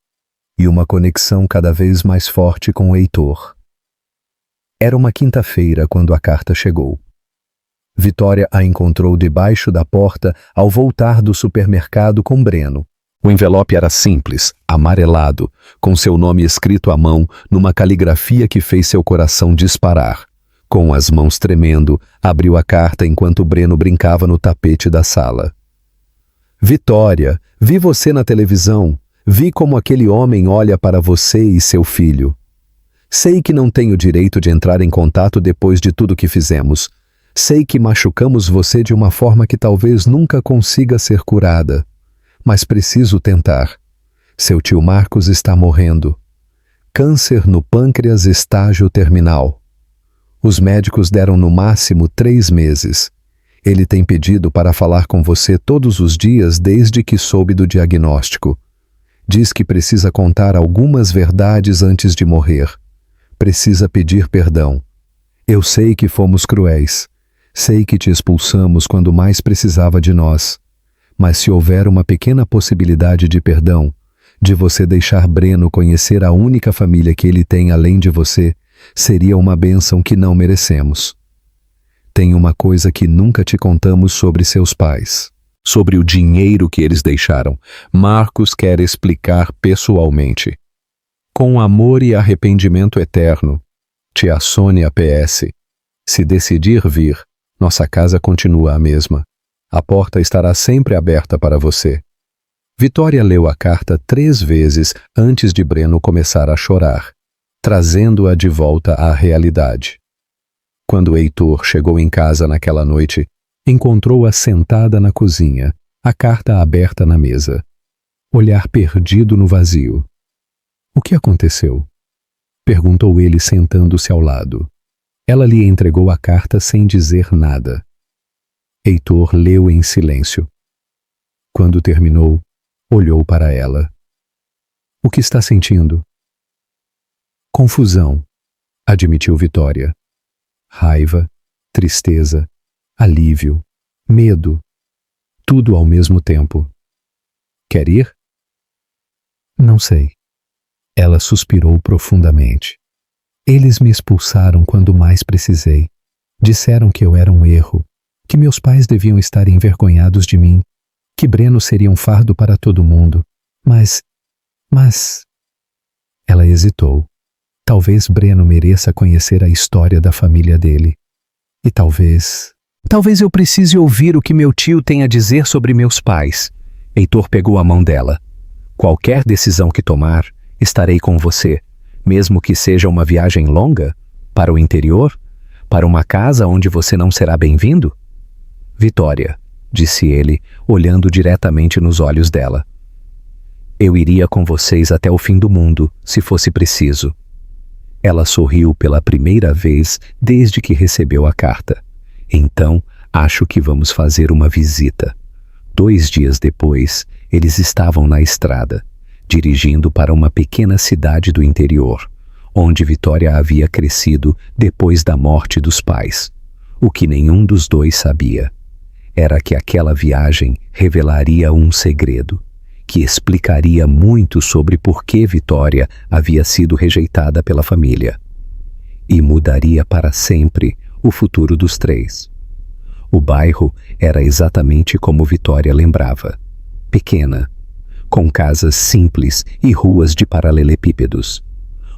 e uma conexão cada vez mais forte com Heitor. Era uma quinta-feira quando a carta chegou. Vitória a encontrou debaixo da porta ao voltar do supermercado com Breno. O envelope era simples, amarelado, com seu nome escrito à mão numa caligrafia que fez seu coração disparar. Com as mãos tremendo, abriu a carta enquanto Breno brincava no tapete da sala. Vitória, vi você na televisão. Vi como aquele homem olha para você e seu filho. Sei que não tenho direito de entrar em contato depois de tudo que fizemos. Sei que machucamos você de uma forma que talvez nunca consiga ser curada. Mas preciso tentar. Seu tio Marcos está morrendo. Câncer no pâncreas estágio terminal. Os médicos deram no máximo 3 meses. Ele tem pedido para falar com você todos os dias desde que soube do diagnóstico. Diz que precisa contar algumas verdades antes de morrer. Precisa pedir perdão. Eu sei que fomos cruéis. Sei que te expulsamos quando mais precisava de nós. Mas se houver uma pequena possibilidade de perdão, de você deixar Breno conhecer a única família que ele tem além de você, seria uma bênção que não merecemos. Tem uma coisa que nunca te contamos sobre seus pais. Sobre o dinheiro que eles deixaram. Marcos quer explicar pessoalmente. Com amor e arrependimento eterno. Tia Sônia PS. Se decidir vir, nossa casa continua a mesma. A porta estará sempre aberta para você. Vitória leu a carta 3 vezes antes de Breno começar a chorar, trazendo-a de volta à realidade. Quando Heitor chegou em casa naquela noite, encontrou-a sentada na cozinha, a carta aberta na mesa. Olhar perdido no vazio. O que aconteceu? Perguntou ele sentando-se ao lado. Ela lhe entregou a carta sem dizer nada. Heitor leu em silêncio. Quando terminou, olhou para ela. O que está sentindo? Confusão, admitiu Vitória. Raiva, tristeza, alívio, medo, tudo ao mesmo tempo. Quer ir? Não sei. Ela suspirou profundamente. Eles me expulsaram quando mais precisei. Disseram que eu era um erro, que meus pais deviam estar envergonhados de mim, que Breno seria um fardo para todo mundo. Mas... Ela hesitou. Talvez Breno mereça conhecer a história da família dele. E talvez eu precise ouvir o que meu tio tem a dizer sobre meus pais. Heitor pegou a mão dela. Qualquer decisão que tomar, estarei com você, mesmo que seja uma viagem longa, para o interior, para uma casa onde você não será bem-vindo? Vitória, disse ele, olhando diretamente nos olhos dela. Eu iria com vocês até o fim do mundo, se fosse preciso. Ela sorriu pela primeira vez desde que recebeu a carta. Então, acho que vamos fazer uma visita. 2 dias depois, eles estavam na estrada, dirigindo para uma pequena cidade do interior, onde Vitória havia crescido depois da morte dos pais. O que nenhum dos dois sabia era que aquela viagem revelaria um segredo, que explicaria muito sobre por que Vitória havia sido rejeitada pela família e mudaria para sempre o futuro dos 3. O bairro era exatamente como Vitória lembrava, pequena, com casas simples e ruas de paralelepípedos,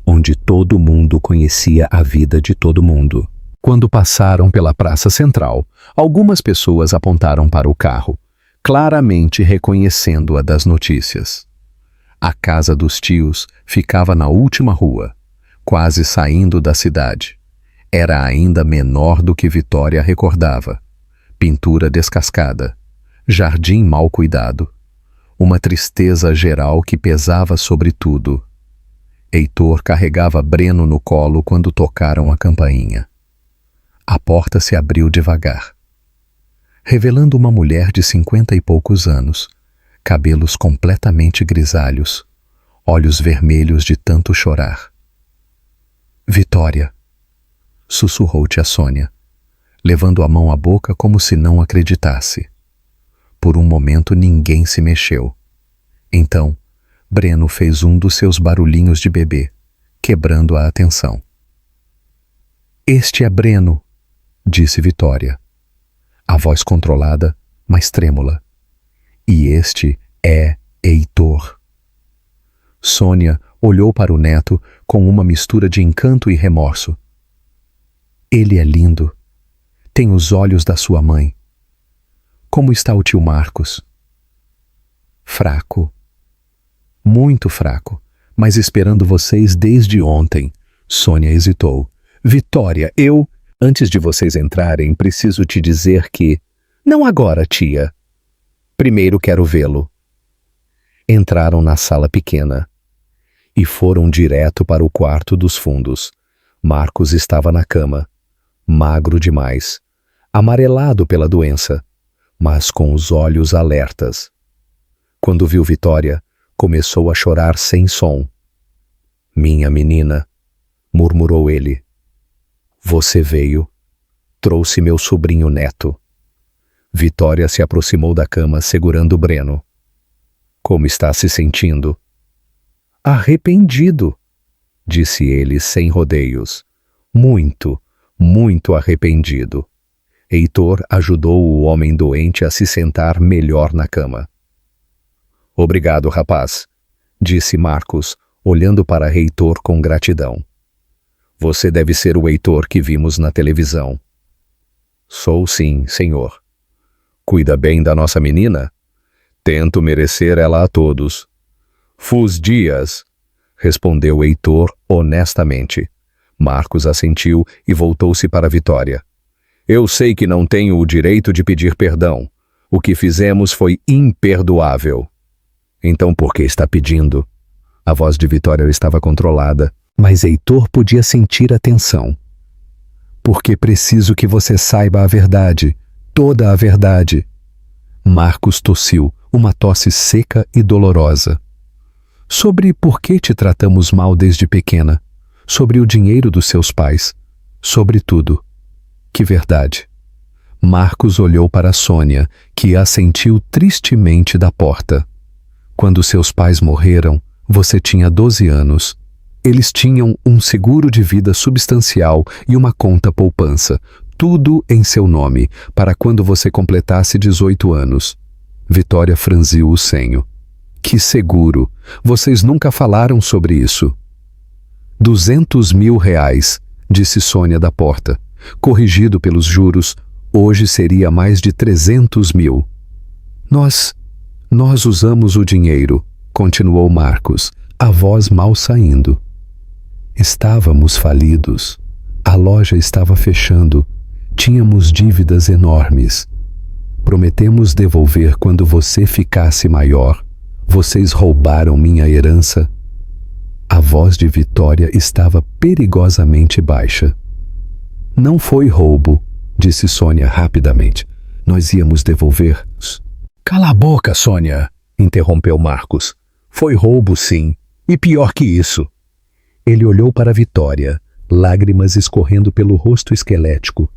onde todo mundo conhecia a vida de todo mundo. Quando passaram pela praça central, algumas pessoas apontaram para o carro, claramente reconhecendo-a das notícias. A casa dos tios ficava na última rua, quase saindo da cidade. Era ainda menor do que Vitória recordava. Pintura descascada, jardim mal cuidado, uma tristeza geral que pesava sobre tudo. Heitor carregava Breno no colo quando tocaram a campainha. A porta se abriu devagar, revelando uma mulher de 50 e poucos anos, cabelos completamente grisalhos, olhos vermelhos de tanto chorar. Vitória, sussurrou tia Sônia, levando a mão à boca como se não acreditasse. Por um momento ninguém se mexeu. Então, Breno fez um dos seus barulhinhos de bebê, quebrando a atenção. Este é Breno, disse Vitória, a voz controlada, mas trêmula. E este é Heitor. Sônia olhou para o neto com uma mistura de encanto e remorso. Ele é lindo. Tem os olhos da sua mãe. Como está o tio Marcos? Fraco. Muito fraco, mas esperando vocês desde ontem. Sônia hesitou. Vitória, antes de vocês entrarem, preciso te dizer que... Não agora, tia. Primeiro quero vê-lo. Entraram na sala pequena e foram direto para o quarto dos fundos. Marcos estava na cama, magro demais, amarelado pela doença, mas com os olhos alertas. Quando viu Vitória, começou a chorar sem som. Minha menina, murmurou ele. Você veio, trouxe meu sobrinho neto. Vitória se aproximou da cama segurando Breno. Como está se sentindo? Arrependido, disse ele sem rodeios. Muito, muito arrependido. Heitor ajudou o homem doente a se sentar melhor na cama. Obrigado, rapaz, disse Marcos, olhando para Heitor com gratidão. Você deve ser o Heitor que vimos na televisão. Sou sim, senhor. Cuida bem da nossa menina? Tento merecer ela a todos. Fus dias, respondeu Heitor honestamente. Marcos assentiu e voltou-se para Vitória. Eu sei que não tenho o direito de pedir perdão. O que fizemos foi imperdoável. Então por que está pedindo? A voz de Vitória estava controlada, mas Heitor podia sentir a tensão. Porque preciso que você saiba a verdade, toda a verdade. Marcos tossiu, uma tosse seca e dolorosa. Sobre por que te tratamos mal desde pequena, sobre o dinheiro dos seus pais, sobre tudo. Que verdade. Marcos olhou para Sônia, que assentiu tristemente da porta. Quando seus pais morreram, você tinha 12 anos. Eles tinham um seguro de vida substancial e uma conta poupança, tudo em seu nome, para quando você completasse 18 anos. Vitória franziu o senho. Que seguro! Vocês nunca falaram sobre isso. 200 mil reais, disse Sônia da porta. Corrigido pelos juros, hoje seria mais de 300 mil. Nós usamos o dinheiro, continuou Marcos, a voz mal saindo. Estávamos falidos. A loja estava fechando. Tínhamos dívidas enormes. Prometemos devolver quando você ficasse maior, Vocês roubaram minha herança? A voz de Vitória estava perigosamente baixa. Não foi roubo, disse Sônia rapidamente. Nós íamos devolver. Cala a boca, Sônia, interrompeu Marcos. Foi roubo, sim, e pior que isso. Ele olhou para Vitória, lágrimas escorrendo pelo rosto esquelético.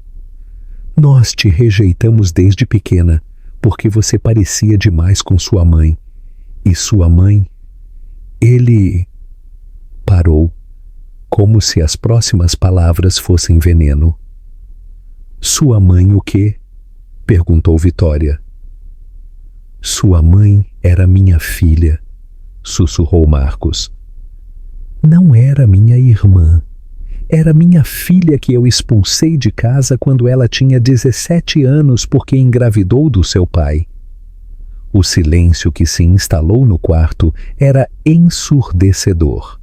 Nós te rejeitamos desde pequena, porque você parecia demais com sua mãe. E sua mãe... Ele... Parou, como se as próximas palavras fossem veneno. Sua mãe o quê? Perguntou Vitória. Sua mãe era minha filha, sussurrou Marcos. Não era minha irmã. Era minha filha que eu expulsei de casa quando ela tinha 17 anos porque engravidou do seu pai. O silêncio que se instalou no quarto era ensurdecedor.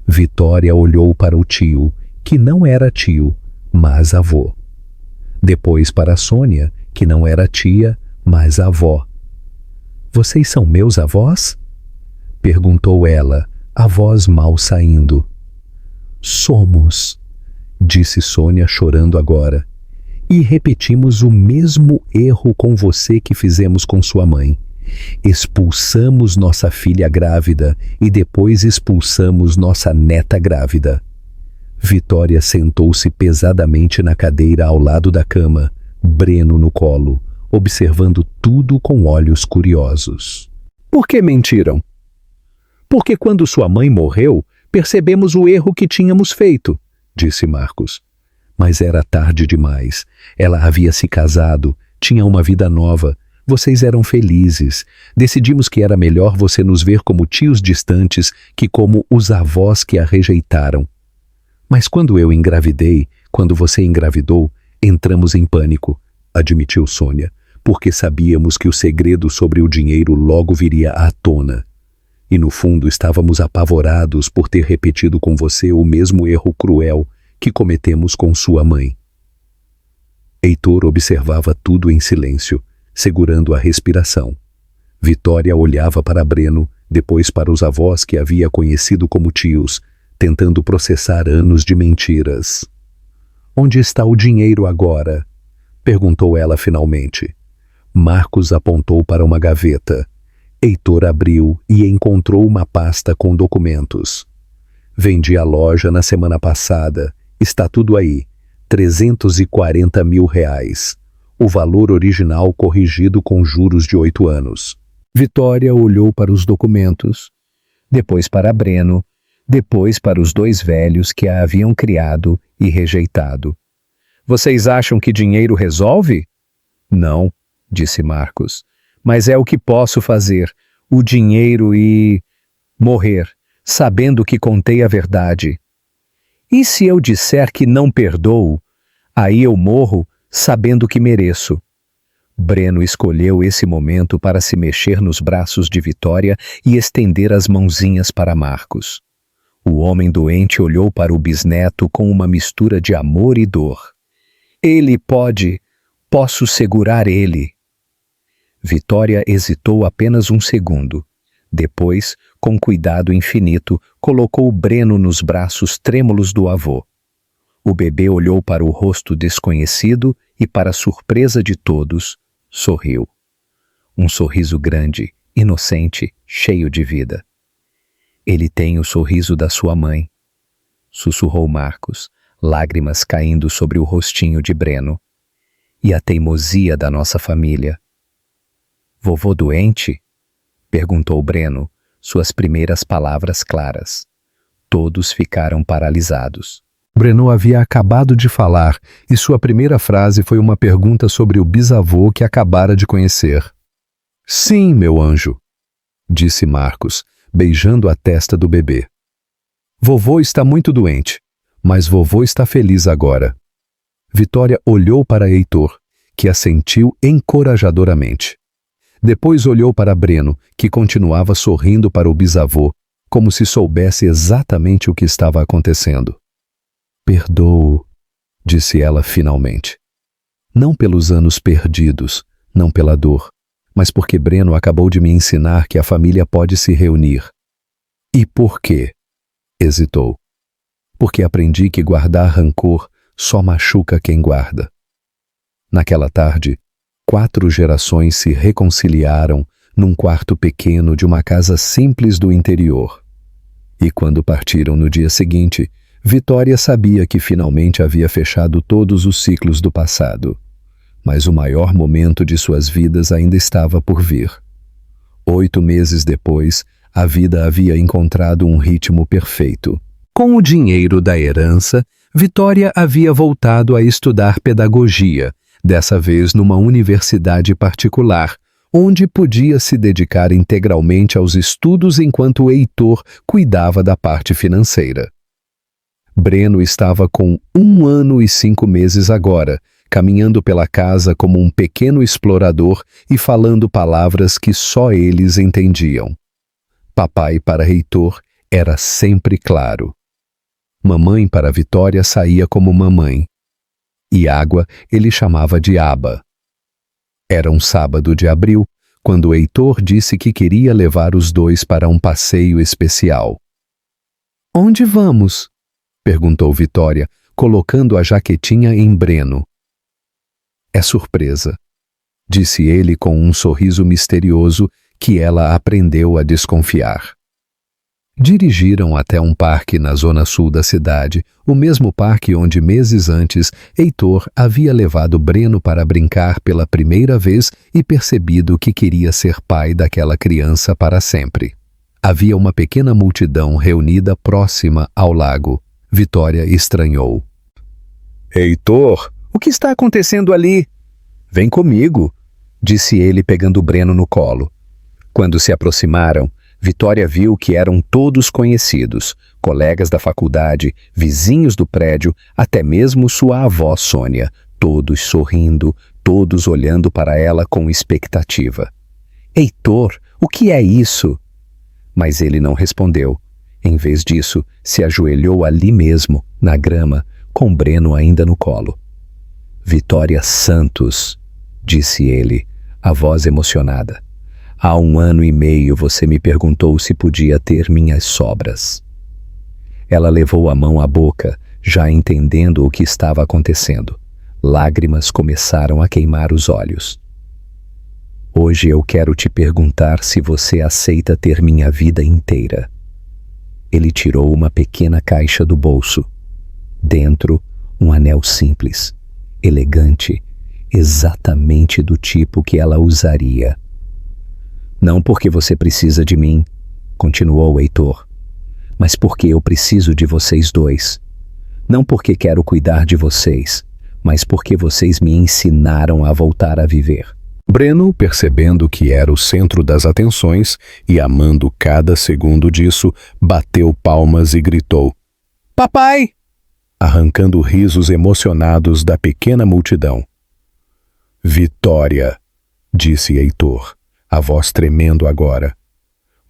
Vitória olhou para o tio, que não era tio, mas avô. Depois para Sônia, que não era tia, mas avó. Vocês são meus avós? Perguntou ela, a voz mal saindo. Somos, disse Sônia chorando agora. E repetimos o mesmo erro com você que fizemos com sua mãe. Expulsamos nossa filha grávida e depois expulsamos nossa neta grávida. Vitória sentou-se pesadamente na cadeira ao lado da cama, Breno no colo, observando tudo com olhos curiosos. Por que mentiram? Porque quando sua mãe morreu, percebemos o erro que tínhamos feito, disse Marcos. Mas era tarde demais. Ela havia se casado, tinha uma vida nova. Vocês eram felizes. Decidimos que era melhor você nos ver como tios distantes que como os avós que a rejeitaram. Mas quando eu engravidei, quando você engravidou, entramos em pânico, admitiu Sônia, porque sabíamos que o segredo sobre o dinheiro logo viria à tona. E no fundo estávamos apavorados por ter repetido com você o mesmo erro cruel que cometemos com sua mãe. Heitor observava tudo em silêncio, segurando a respiração. Vitória olhava para Breno, depois para os avós que havia conhecido como tios, tentando processar anos de mentiras. Onde está o dinheiro agora? Perguntou ela finalmente. Marcos apontou para uma gaveta. Heitor abriu e encontrou uma pasta com documentos. Vendi a loja na semana passada. Está tudo aí. 340 mil reais. O valor original corrigido com juros de 8 anos. Vitória olhou para os documentos, depois para Breno, depois para os dois velhos que a haviam criado e rejeitado. Vocês acham que dinheiro resolve? Não, disse Marcos, mas é o que posso fazer, o dinheiro e... morrer, sabendo que contei a verdade. E se eu disser que não perdoo, aí eu morro sabendo que mereço. Breno escolheu esse momento para se mexer nos braços de Vitória e estender as mãozinhas para Marcos. O homem doente olhou para o bisneto com uma mistura de amor e dor. Ele pode, posso segurar ele. Vitória hesitou apenas um segundo. Depois, com cuidado infinito, colocou Breno nos braços trêmulos do avô. O bebê olhou para o rosto desconhecido e, para a surpresa de todos, sorriu. Um sorriso grande, inocente, cheio de vida. Ele tem o sorriso da sua mãe, sussurrou Marcos, lágrimas caindo sobre o rostinho de Breno. E a teimosia da nossa família. Vovô doente? Perguntou Breno, suas primeiras palavras claras. Todos ficaram paralisados. Breno havia acabado de falar e sua primeira frase foi uma pergunta sobre o bisavô que acabara de conhecer. Sim, meu anjo, disse Marcos, beijando a testa do bebê. Vovô está muito doente, mas vovô está feliz agora. Vitória olhou para Heitor, que assentiu encorajadoramente. Depois olhou para Breno, que continuava sorrindo para o bisavô, como se soubesse exatamente o que estava acontecendo. Perdoo, disse ela finalmente. Não pelos anos perdidos, não pela dor, mas porque Breno acabou de me ensinar que a família pode se reunir. E por quê? Hesitou. Porque aprendi que guardar rancor só machuca quem guarda. Naquela tarde, 4 gerações se reconciliaram num quarto pequeno de uma casa simples do interior. E quando partiram no dia seguinte, Vitória sabia que finalmente havia fechado todos os ciclos do passado. Mas o maior momento de suas vidas ainda estava por vir. 8 meses depois, a vida havia encontrado um ritmo perfeito. Com o dinheiro da herança, Vitória havia voltado a estudar pedagogia, dessa vez numa universidade particular, onde podia se dedicar integralmente aos estudos enquanto Heitor cuidava da parte financeira. Breno estava com 1 ano e 5 meses agora, caminhando pela casa como um pequeno explorador e falando palavras que só eles entendiam. Papai para Heitor era sempre claro. Mamãe para Vitória saía como mamãe. E água ele chamava de aba. Era um sábado de abril, quando Heitor disse que queria levar os dois para um passeio especial. "Onde vamos?" perguntou Vitória, colocando a jaquetinha em Breno. "É surpresa", disse ele com um sorriso misterioso que ela aprendeu a desconfiar. Dirigiram até um parque na zona sul da cidade, o mesmo parque onde meses antes Heitor havia levado Breno para brincar pela primeira vez e percebido que queria ser pai daquela criança para sempre. Havia uma pequena multidão reunida próxima ao lago. Vitória estranhou. "Heitor, o que está acontecendo ali?" "Vem comigo", disse ele pegando Breno no colo. Quando se aproximaram, Vitória viu que eram todos conhecidos, colegas da faculdade, vizinhos do prédio, até mesmo sua avó Sônia, todos sorrindo, todos olhando para ela com expectativa. "Heitor, o que é isso?" Mas ele não respondeu. Em vez disso, se ajoelhou ali mesmo, na grama, com Breno ainda no colo. "Vitória Santos", disse ele, a voz emocionada. "Há 1 ano e meio você me perguntou se podia ter minhas sobras." Ela levou a mão à boca, já entendendo o que estava acontecendo. Lágrimas começaram a queimar os olhos. "Hoje eu quero te perguntar se você aceita ter minha vida inteira." Ele tirou uma pequena caixa do bolso. Dentro, um anel simples, elegante, exatamente do tipo que ela usaria. "Não porque você precisa de mim", continuou Heitor, "mas porque eu preciso de vocês dois. Não porque quero cuidar de vocês, mas porque vocês me ensinaram a voltar a viver." Breno, percebendo que era o centro das atenções e amando cada segundo disso, bateu palmas e gritou: "Papai!", arrancando risos emocionados da pequena multidão. "Vitória", disse Heitor, a voz tremendo agora.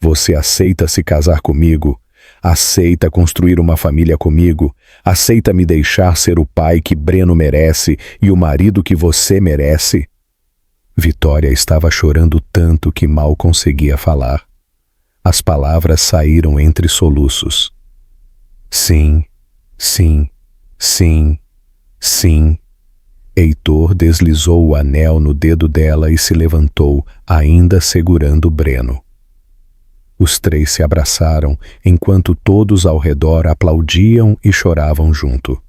"Você aceita se casar comigo? Aceita construir uma família comigo? Aceita me deixar ser o pai que Breno merece e o marido que você merece?" Vitória estava chorando tanto que mal conseguia falar. As palavras saíram entre soluços. "Sim, sim, sim, sim." Heitor deslizou o anel no dedo dela e se levantou, ainda segurando Breno. Os 3 se abraçaram, enquanto todos ao redor aplaudiam e choravam junto.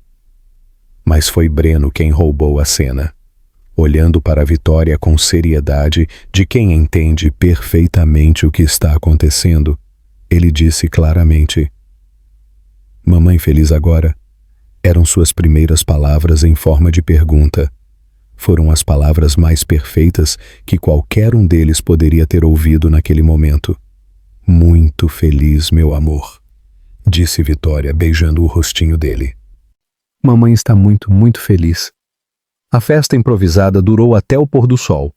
Mas foi Breno quem roubou a cena. Olhando para a Vitória com seriedade de quem entende perfeitamente o que está acontecendo, ele disse claramente: "Mamãe feliz agora?" Eram suas primeiras palavras em forma de pergunta. Foram as palavras mais perfeitas que qualquer um deles poderia ter ouvido naquele momento. "Muito feliz, meu amor", disse Vitória, beijando o rostinho dele. "Mamãe está muito, muito feliz." A festa improvisada durou até o pôr do sol.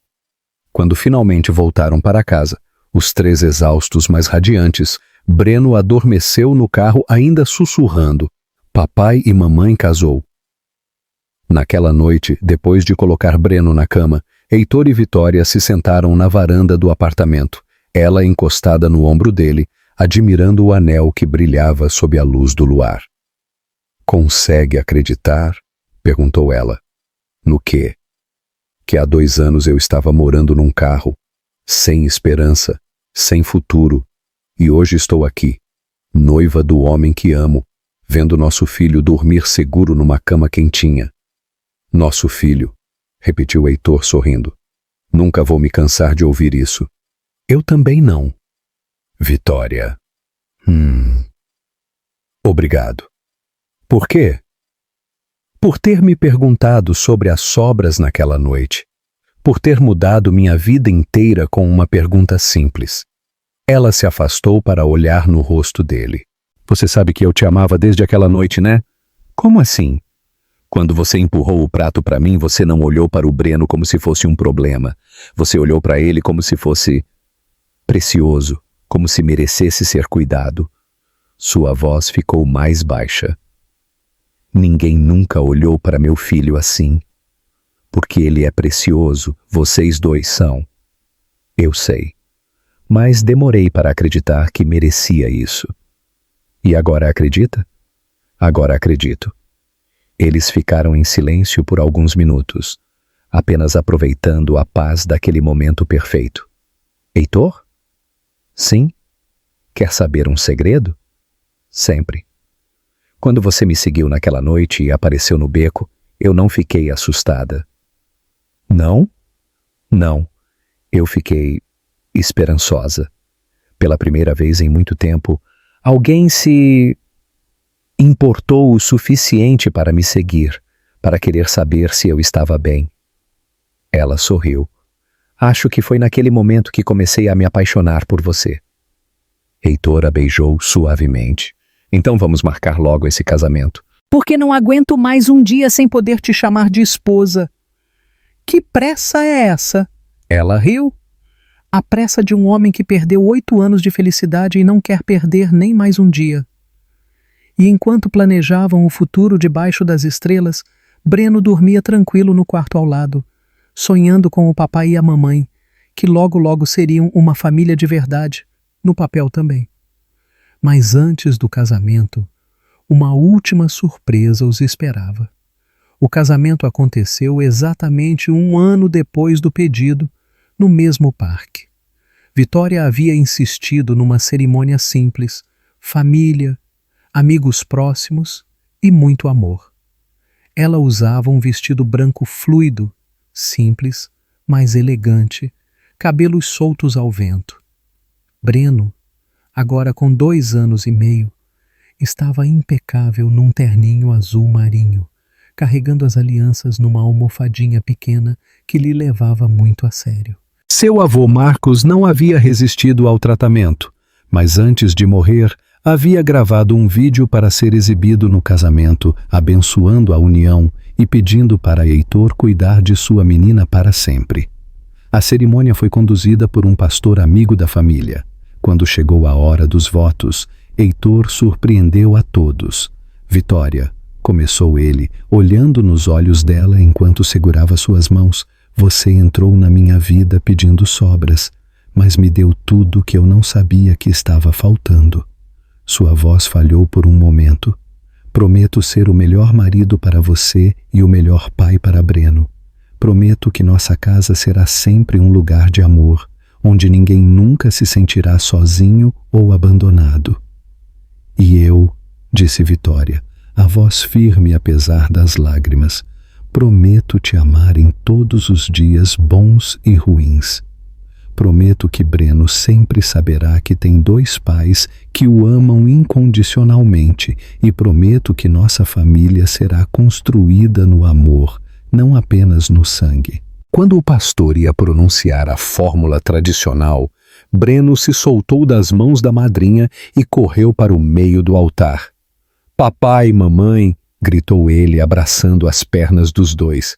Quando finalmente voltaram para casa, os 3 exaustos, mas radiantes, Breno adormeceu no carro ainda sussurrando: "Papai e mamãe casou." Naquela noite, depois de colocar Breno na cama, Heitor e Vitória se sentaram na varanda do apartamento, ela encostada no ombro dele, admirando o anel que brilhava sob a luz do luar. "Consegue acreditar?" perguntou ela. "No quê?" "Que há 2 anos eu estava morando num carro, sem esperança, sem futuro, e hoje estou aqui, noiva do homem que amo, vendo nosso filho dormir seguro numa cama quentinha." "Nosso filho", repetiu Heitor sorrindo. "Nunca vou me cansar de ouvir isso." "Eu também não." "Vitória." "Obrigado." "Por quê?" "Por ter me perguntado sobre as sobras naquela noite. Por ter mudado minha vida inteira com uma pergunta simples." Ela se afastou para olhar no rosto dele. "Você sabe que eu te amava desde aquela noite, né?" "Como assim?" "Quando você empurrou o prato para mim, você não olhou para o Breno como se fosse um problema. Você olhou para ele como se fosse precioso, como se merecesse ser cuidado." Sua voz ficou mais baixa. "Ninguém nunca olhou para meu filho assim. Porque ele é precioso, vocês dois são. Eu sei. Mas demorei para acreditar que merecia isso. E agora acredita?" "Agora acredito." Eles ficaram em silêncio por alguns minutos, apenas aproveitando a paz daquele momento perfeito. "Heitor?" "Sim? Quer saber um segredo?" "Sempre. Quando você me seguiu naquela noite e apareceu no beco, eu não fiquei assustada." "Não?" "Não. Eu fiquei esperançosa. Pela primeira vez em muito tempo, alguém se importou o suficiente para me seguir, para querer saber se eu estava bem." Ela sorriu. "Acho que foi naquele momento que comecei a me apaixonar por você." Heitor a beijou suavemente. "Então vamos marcar logo esse casamento." "Porque não aguento mais um dia sem poder te chamar de esposa." "Que pressa é essa?" Ela riu. "A pressa de um homem que perdeu 8 anos de felicidade e não quer perder nem mais um dia." E enquanto planejavam o futuro debaixo das estrelas, Breno dormia tranquilo no quarto ao lado, sonhando com o papai e a mamãe, que logo logo seriam uma família de verdade, no papel também. Mas antes do casamento, uma última surpresa os esperava. O casamento aconteceu exatamente 1 ano depois do pedido, no mesmo parque. Vitória havia insistido numa cerimônia simples, família, amigos próximos e muito amor. Ela usava um vestido branco fluido, simples, mas elegante, cabelos soltos ao vento. Breno, agora com 2 anos e meio, estava impecável num terninho azul marinho, carregando as alianças numa almofadinha pequena que lhe levava muito a sério. Seu avô Marcos não havia resistido ao tratamento, mas antes de morrer, havia gravado um vídeo para ser exibido no casamento, abençoando a união e pedindo para Heitor cuidar de sua menina para sempre. A cerimônia foi conduzida por um pastor amigo da família. Quando chegou a hora dos votos, Heitor surpreendeu a todos. "Vitória", começou ele, olhando nos olhos dela enquanto segurava suas mãos, "você entrou na minha vida pedindo sobras, mas me deu tudo que eu não sabia que estava faltando." Sua voz falhou por um momento. "Prometo ser o melhor marido para você e o melhor pai para Breno. Prometo que nossa casa será sempre um lugar de amor, onde ninguém nunca se sentirá sozinho ou abandonado." "E eu", disse Vitória, a voz firme apesar das lágrimas, "prometo te amar em todos os dias bons e ruins. Prometo que Breno sempre saberá que tem 2 pais que o amam incondicionalmente e prometo que nossa família será construída no amor, não apenas no sangue." Quando o pastor ia pronunciar a fórmula tradicional, Breno se soltou das mãos da madrinha e correu para o meio do altar. "Papai, mamãe", gritou ele, abraçando as pernas dos dois.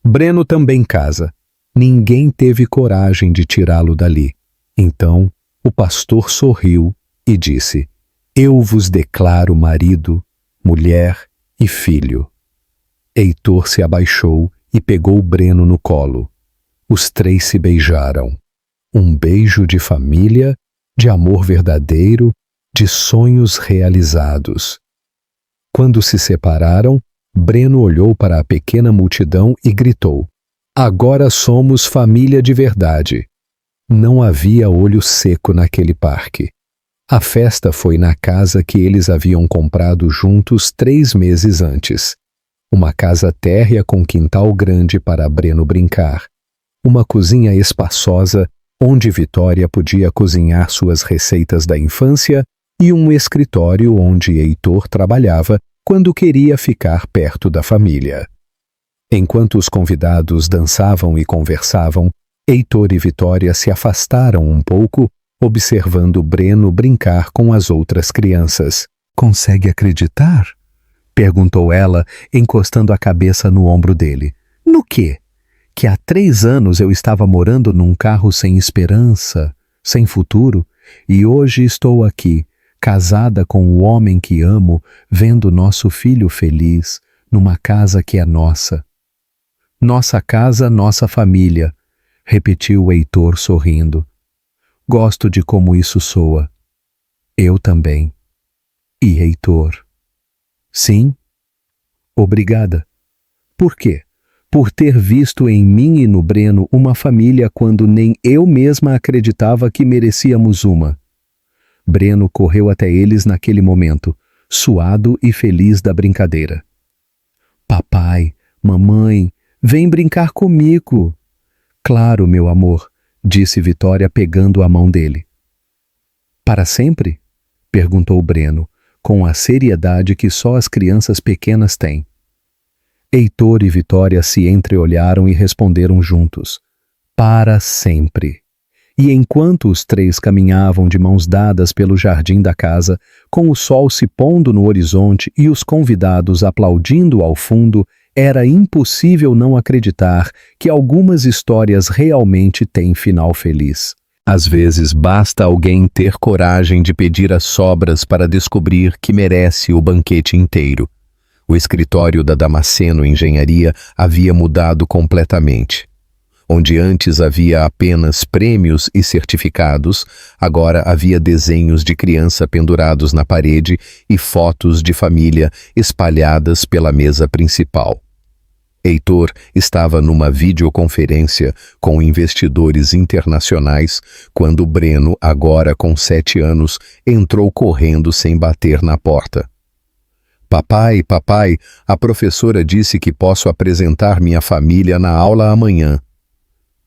Breno também casa. Ninguém teve coragem de tirá-lo dali. Então, o pastor sorriu e disse: "Eu vos declaro marido, mulher e filho." Heitor se abaixou e pegou Breno no colo. Os três se beijaram. Um beijo de família, de amor verdadeiro, de sonhos realizados. Quando se separaram, Breno olhou para a pequena multidão e gritou: "Agora somos família de verdade." Não havia olho seco naquele parque. A festa foi na casa que eles haviam comprado juntos 3 meses antes. Uma casa térrea com quintal grande para Breno brincar. Uma cozinha espaçosa onde Vitória podia cozinhar suas receitas da infância e um escritório onde Heitor trabalhava quando queria ficar perto da família. Enquanto os convidados dançavam e conversavam, Heitor e Vitória se afastaram um pouco, observando Breno brincar com as outras crianças. "Consegue acreditar?" perguntou ela, encostando a cabeça no ombro dele. "No quê? Que há 3 anos eu estava morando num carro sem esperança, sem futuro, e hoje estou aqui, casada com o homem que amo, vendo nosso filho feliz, numa casa que é nossa." "Nossa casa, nossa família", repetiu Heitor sorrindo. "Gosto de como isso soa." "Eu também." "E Heitor?" "Sim." "Obrigada." "Por quê?" "Por ter visto em mim e no Breno uma família quando nem eu mesma acreditava que merecíamos uma." Breno correu até eles naquele momento, suado e feliz da brincadeira. "Papai, mamãe, vem brincar comigo." "Claro, meu amor", disse Vitória pegando a mão dele. "Para sempre?" perguntou Breno, com a seriedade que só as crianças pequenas têm. Heitor e Vitória se entreolharam e responderam juntos: "Para sempre." E enquanto os três caminhavam de mãos dadas pelo jardim da casa, com o sol se pondo no horizonte e os convidados aplaudindo ao fundo, era impossível não acreditar que algumas histórias realmente têm final feliz. Às vezes basta alguém ter coragem de pedir as sobras para descobrir que merece o banquete inteiro. O escritório da Damasceno Engenharia havia mudado completamente. Onde antes havia apenas prêmios e certificados, agora havia desenhos de criança pendurados na parede e fotos de família espalhadas pela mesa principal. Heitor estava numa videoconferência com investidores internacionais quando Breno, agora com 7 anos, entrou correndo sem bater na porta. "Papai, papai, a professora disse que posso apresentar minha família na aula amanhã."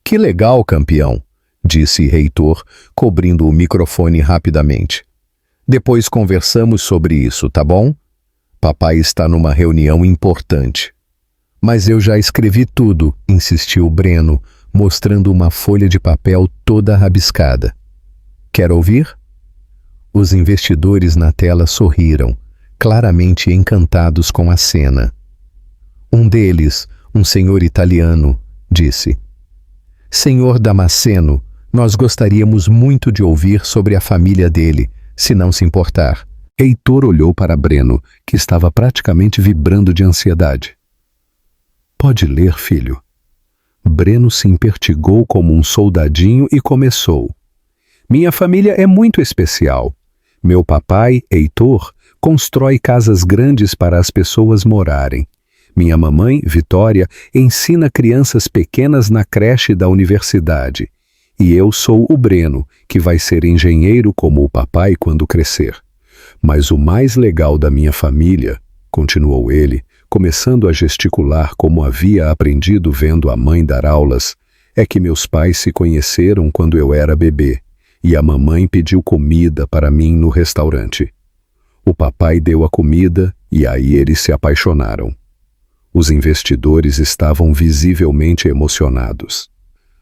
"Que legal, campeão", disse Heitor, cobrindo o microfone rapidamente. "Depois conversamos sobre isso, tá bom? Papai está numa reunião importante." "Mas eu já escrevi tudo", insistiu Breno, mostrando uma folha de papel toda rabiscada. "Quer ouvir?" Os investidores na tela sorriram, claramente encantados com a cena. Um deles, um senhor italiano, disse: "Senhor Damasceno, nós gostaríamos muito de ouvir sobre a família dele, se não se importar." Heitor olhou para Breno, que estava praticamente vibrando de ansiedade. "Pode ler, filho." Breno se impertigou como um soldadinho e começou: "Minha família é muito especial. Meu papai, Heitor, constrói casas grandes para as pessoas morarem. Minha mamãe, Vitória, ensina crianças pequenas na creche da universidade. E eu sou o Breno, que vai ser engenheiro como o papai quando crescer. Mas o mais legal da minha família", continuou ele, começando a gesticular como havia aprendido vendo a mãe dar aulas, "é que meus pais se conheceram quando eu era bebê, e a mamãe pediu comida para mim no restaurante. O papai deu a comida e aí eles se apaixonaram." Os investidores estavam visivelmente emocionados.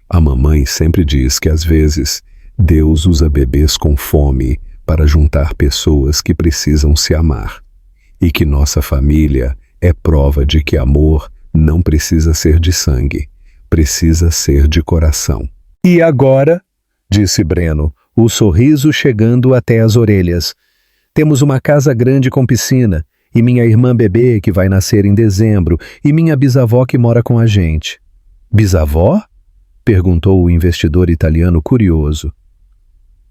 "A mamãe sempre diz que às vezes Deus usa bebês com fome para juntar pessoas que precisam se amar, e que nossa família é prova de que amor não precisa ser de sangue, precisa ser de coração." "E agora", disse Breno, o sorriso chegando até as orelhas, "temos uma casa grande com piscina, e minha irmã bebê que vai nascer em dezembro, e minha bisavó que mora com a gente." "Bisavó?" Perguntou o investidor italiano curioso.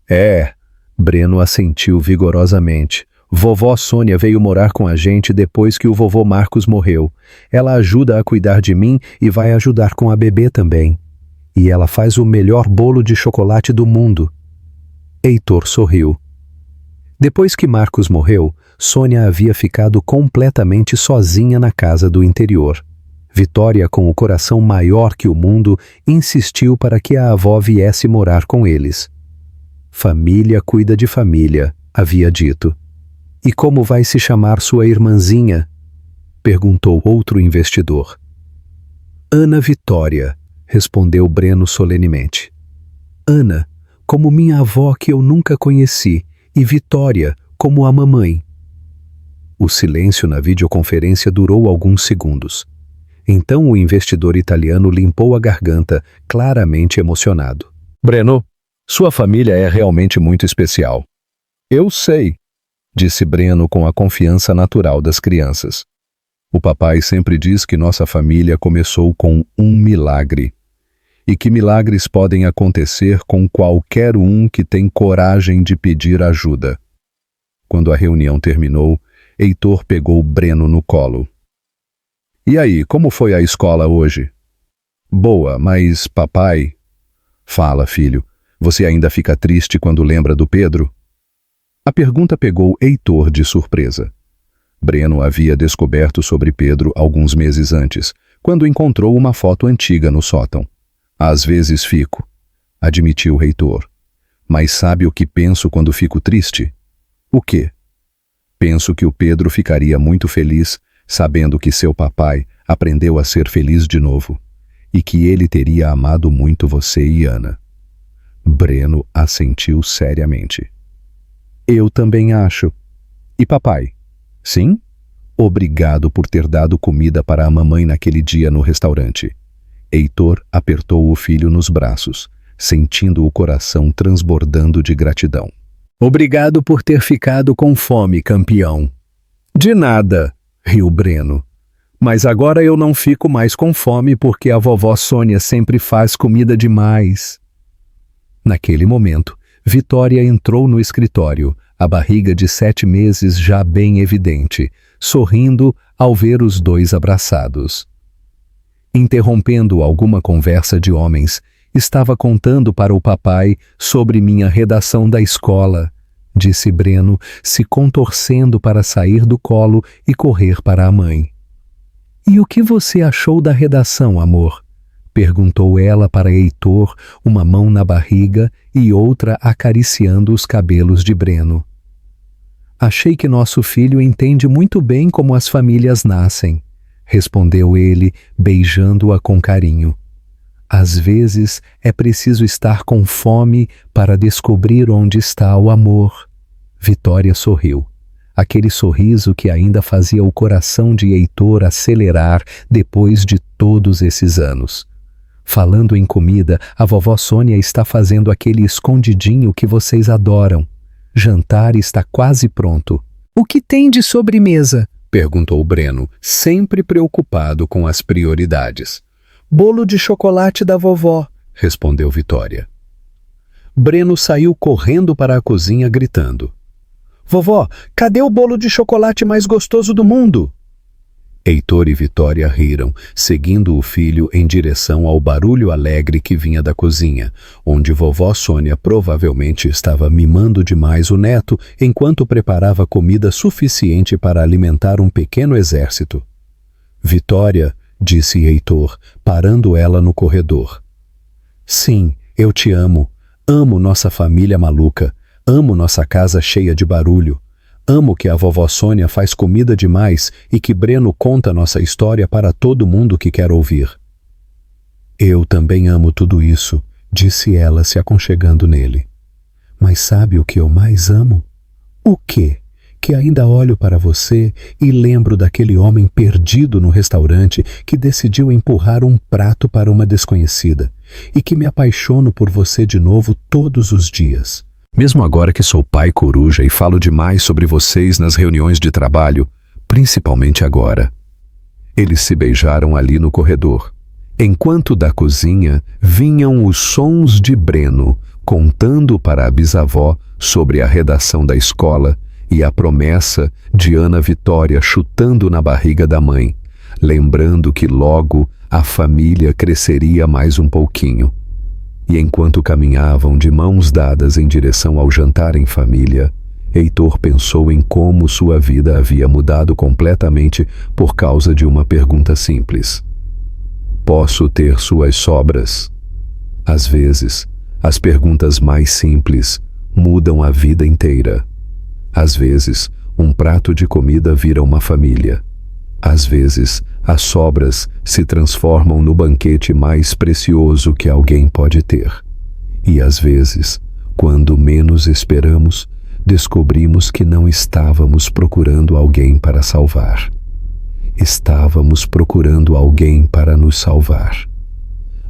É, Breno assentiu vigorosamente. Vovó Sônia veio morar com a gente depois que o vovô Marcos morreu. Ela ajuda a cuidar de mim e vai ajudar com a bebê também. E ela faz o melhor bolo de chocolate do mundo. Heitor sorriu. Depois que Marcos morreu, Sônia havia ficado completamente sozinha na casa do interior. Vitória, com o coração maior que o mundo, insistiu para que a avó viesse morar com eles. Família cuida de família, havia dito. E como vai se chamar sua irmãzinha? Perguntou outro investidor. Ana Vitória, respondeu Breno solenemente. Ana, como minha avó que eu nunca conheci, e Vitória, como a mamãe. O silêncio na videoconferência durou alguns segundos. Então o investidor italiano limpou a garganta, claramente emocionado. Breno, sua família é realmente muito especial. Eu sei, disse Breno com a confiança natural das crianças. O papai sempre diz que nossa família começou com um milagre. E que milagres podem acontecer com qualquer um que tem coragem de pedir ajuda. Quando a reunião terminou, Heitor pegou Breno no colo. E aí, como foi a escola hoje? Boa, mas papai... Fala, filho, você ainda fica triste quando lembra do Pedro? A pergunta pegou Heitor de surpresa. Breno havia descoberto sobre Pedro alguns meses antes, quando encontrou uma foto antiga no sótão. Às vezes fico, admitiu Heitor. Mas sabe o que penso quando fico triste? O quê? Penso que o Pedro ficaria muito feliz sabendo que seu papai aprendeu a ser feliz de novo e que ele teria amado muito você e Ana. Breno assentiu seriamente. Eu também acho. E papai? Sim? Obrigado por ter dado comida para a mamãe naquele dia no restaurante. Heitor apertou o filho nos braços, sentindo o coração transbordando de gratidão. Obrigado por ter ficado com fome, campeão. De nada, riu Breno. Mas agora eu não fico mais com fome porque a vovó Sônia sempre faz comida demais. Naquele momento, Vitória entrou no escritório, a barriga de 7 meses já bem evidente, sorrindo ao ver os dois abraçados. Interrompendo alguma conversa de homens, estava contando para o papai sobre minha redação da escola, disse Breno, se contorcendo para sair do colo e correr para a mãe. E o que você achou da redação, amor? Perguntou ela para Heitor, uma mão na barriga e outra acariciando os cabelos de Breno. Achei que nosso filho entende muito bem como as famílias nascem, respondeu ele, beijando-a com carinho. Às vezes é preciso estar com fome para descobrir onde está o amor. Vitória sorriu. Aquele sorriso que ainda fazia o coração de Heitor acelerar depois de todos esses anos. Falando em comida, a vovó Sônia está fazendo aquele escondidinho que vocês adoram. Jantar está quase pronto. O que tem de sobremesa? Perguntou Breno, sempre preocupado com as prioridades. Bolo de chocolate da vovó, respondeu Vitória. Breno saiu correndo para a cozinha gritando. Vovó, cadê o bolo de chocolate mais gostoso do mundo? Heitor e Vitória riram, seguindo o filho em direção ao barulho alegre que vinha da cozinha, onde vovó Sônia provavelmente estava mimando demais o neto enquanto preparava comida suficiente para alimentar um pequeno exército. Vitória, disse Heitor, parando ela no corredor. Sim, eu te amo. Amo nossa família maluca. Amo nossa casa cheia de barulho. Amo que a vovó Sônia faz comida demais e que Breno conta nossa história para todo mundo que quer ouvir. Eu também amo tudo isso, disse ela se aconchegando nele. Mas sabe o que eu mais amo? O quê? Que ainda olho para você e lembro daquele homem perdido no restaurante que decidiu empurrar um prato para uma desconhecida e que me apaixono por você de novo todos os dias. Mesmo agora que sou pai coruja e falo demais sobre vocês nas reuniões de trabalho, principalmente agora. Eles se beijaram ali no corredor. Enquanto da cozinha vinham os sons de Breno contando para a bisavó sobre a redação da escola e a promessa de Ana Vitória chutando na barriga da mãe, lembrando que logo a família cresceria mais um pouquinho. E enquanto caminhavam de mãos dadas em direção ao jantar em família, Heitor pensou em como sua vida havia mudado completamente por causa de uma pergunta simples. Posso ter suas sobras? Às vezes, as perguntas mais simples mudam a vida inteira. Às vezes, um prato de comida vira uma família. Às vezes, as sobras se transformam no banquete mais precioso que alguém pode ter. E às vezes, quando menos esperamos, descobrimos que não estávamos procurando alguém para salvar. Estávamos procurando alguém para nos salvar.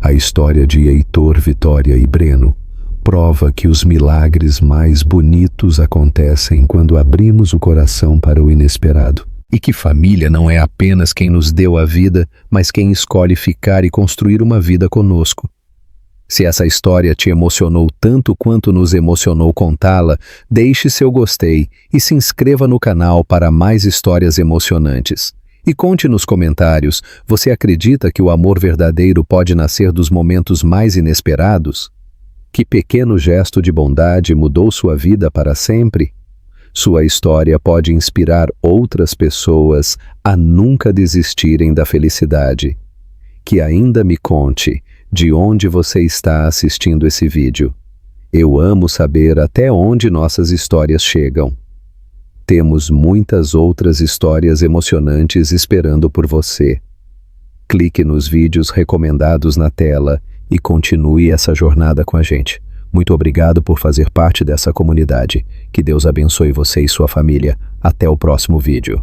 A história de Heitor, Vitória e Breno prova que os milagres mais bonitos acontecem quando abrimos o coração para o inesperado. E que família não é apenas quem nos deu a vida, mas quem escolhe ficar e construir uma vida conosco. Se essa história te emocionou tanto quanto nos emocionou contá-la, deixe seu gostei e se inscreva no canal para mais histórias emocionantes. E conte nos comentários, você acredita que o amor verdadeiro pode nascer dos momentos mais inesperados? Que pequeno gesto de bondade mudou sua vida para sempre? Sua história pode inspirar outras pessoas a nunca desistirem da felicidade. Que ainda me conte de onde você está assistindo esse vídeo. Eu amo saber até onde nossas histórias chegam. Temos muitas outras histórias emocionantes esperando por você. Clique nos vídeos recomendados na tela e continue essa jornada com a gente. Muito obrigado por fazer parte dessa comunidade. Que Deus abençoe você e sua família. Até o próximo vídeo.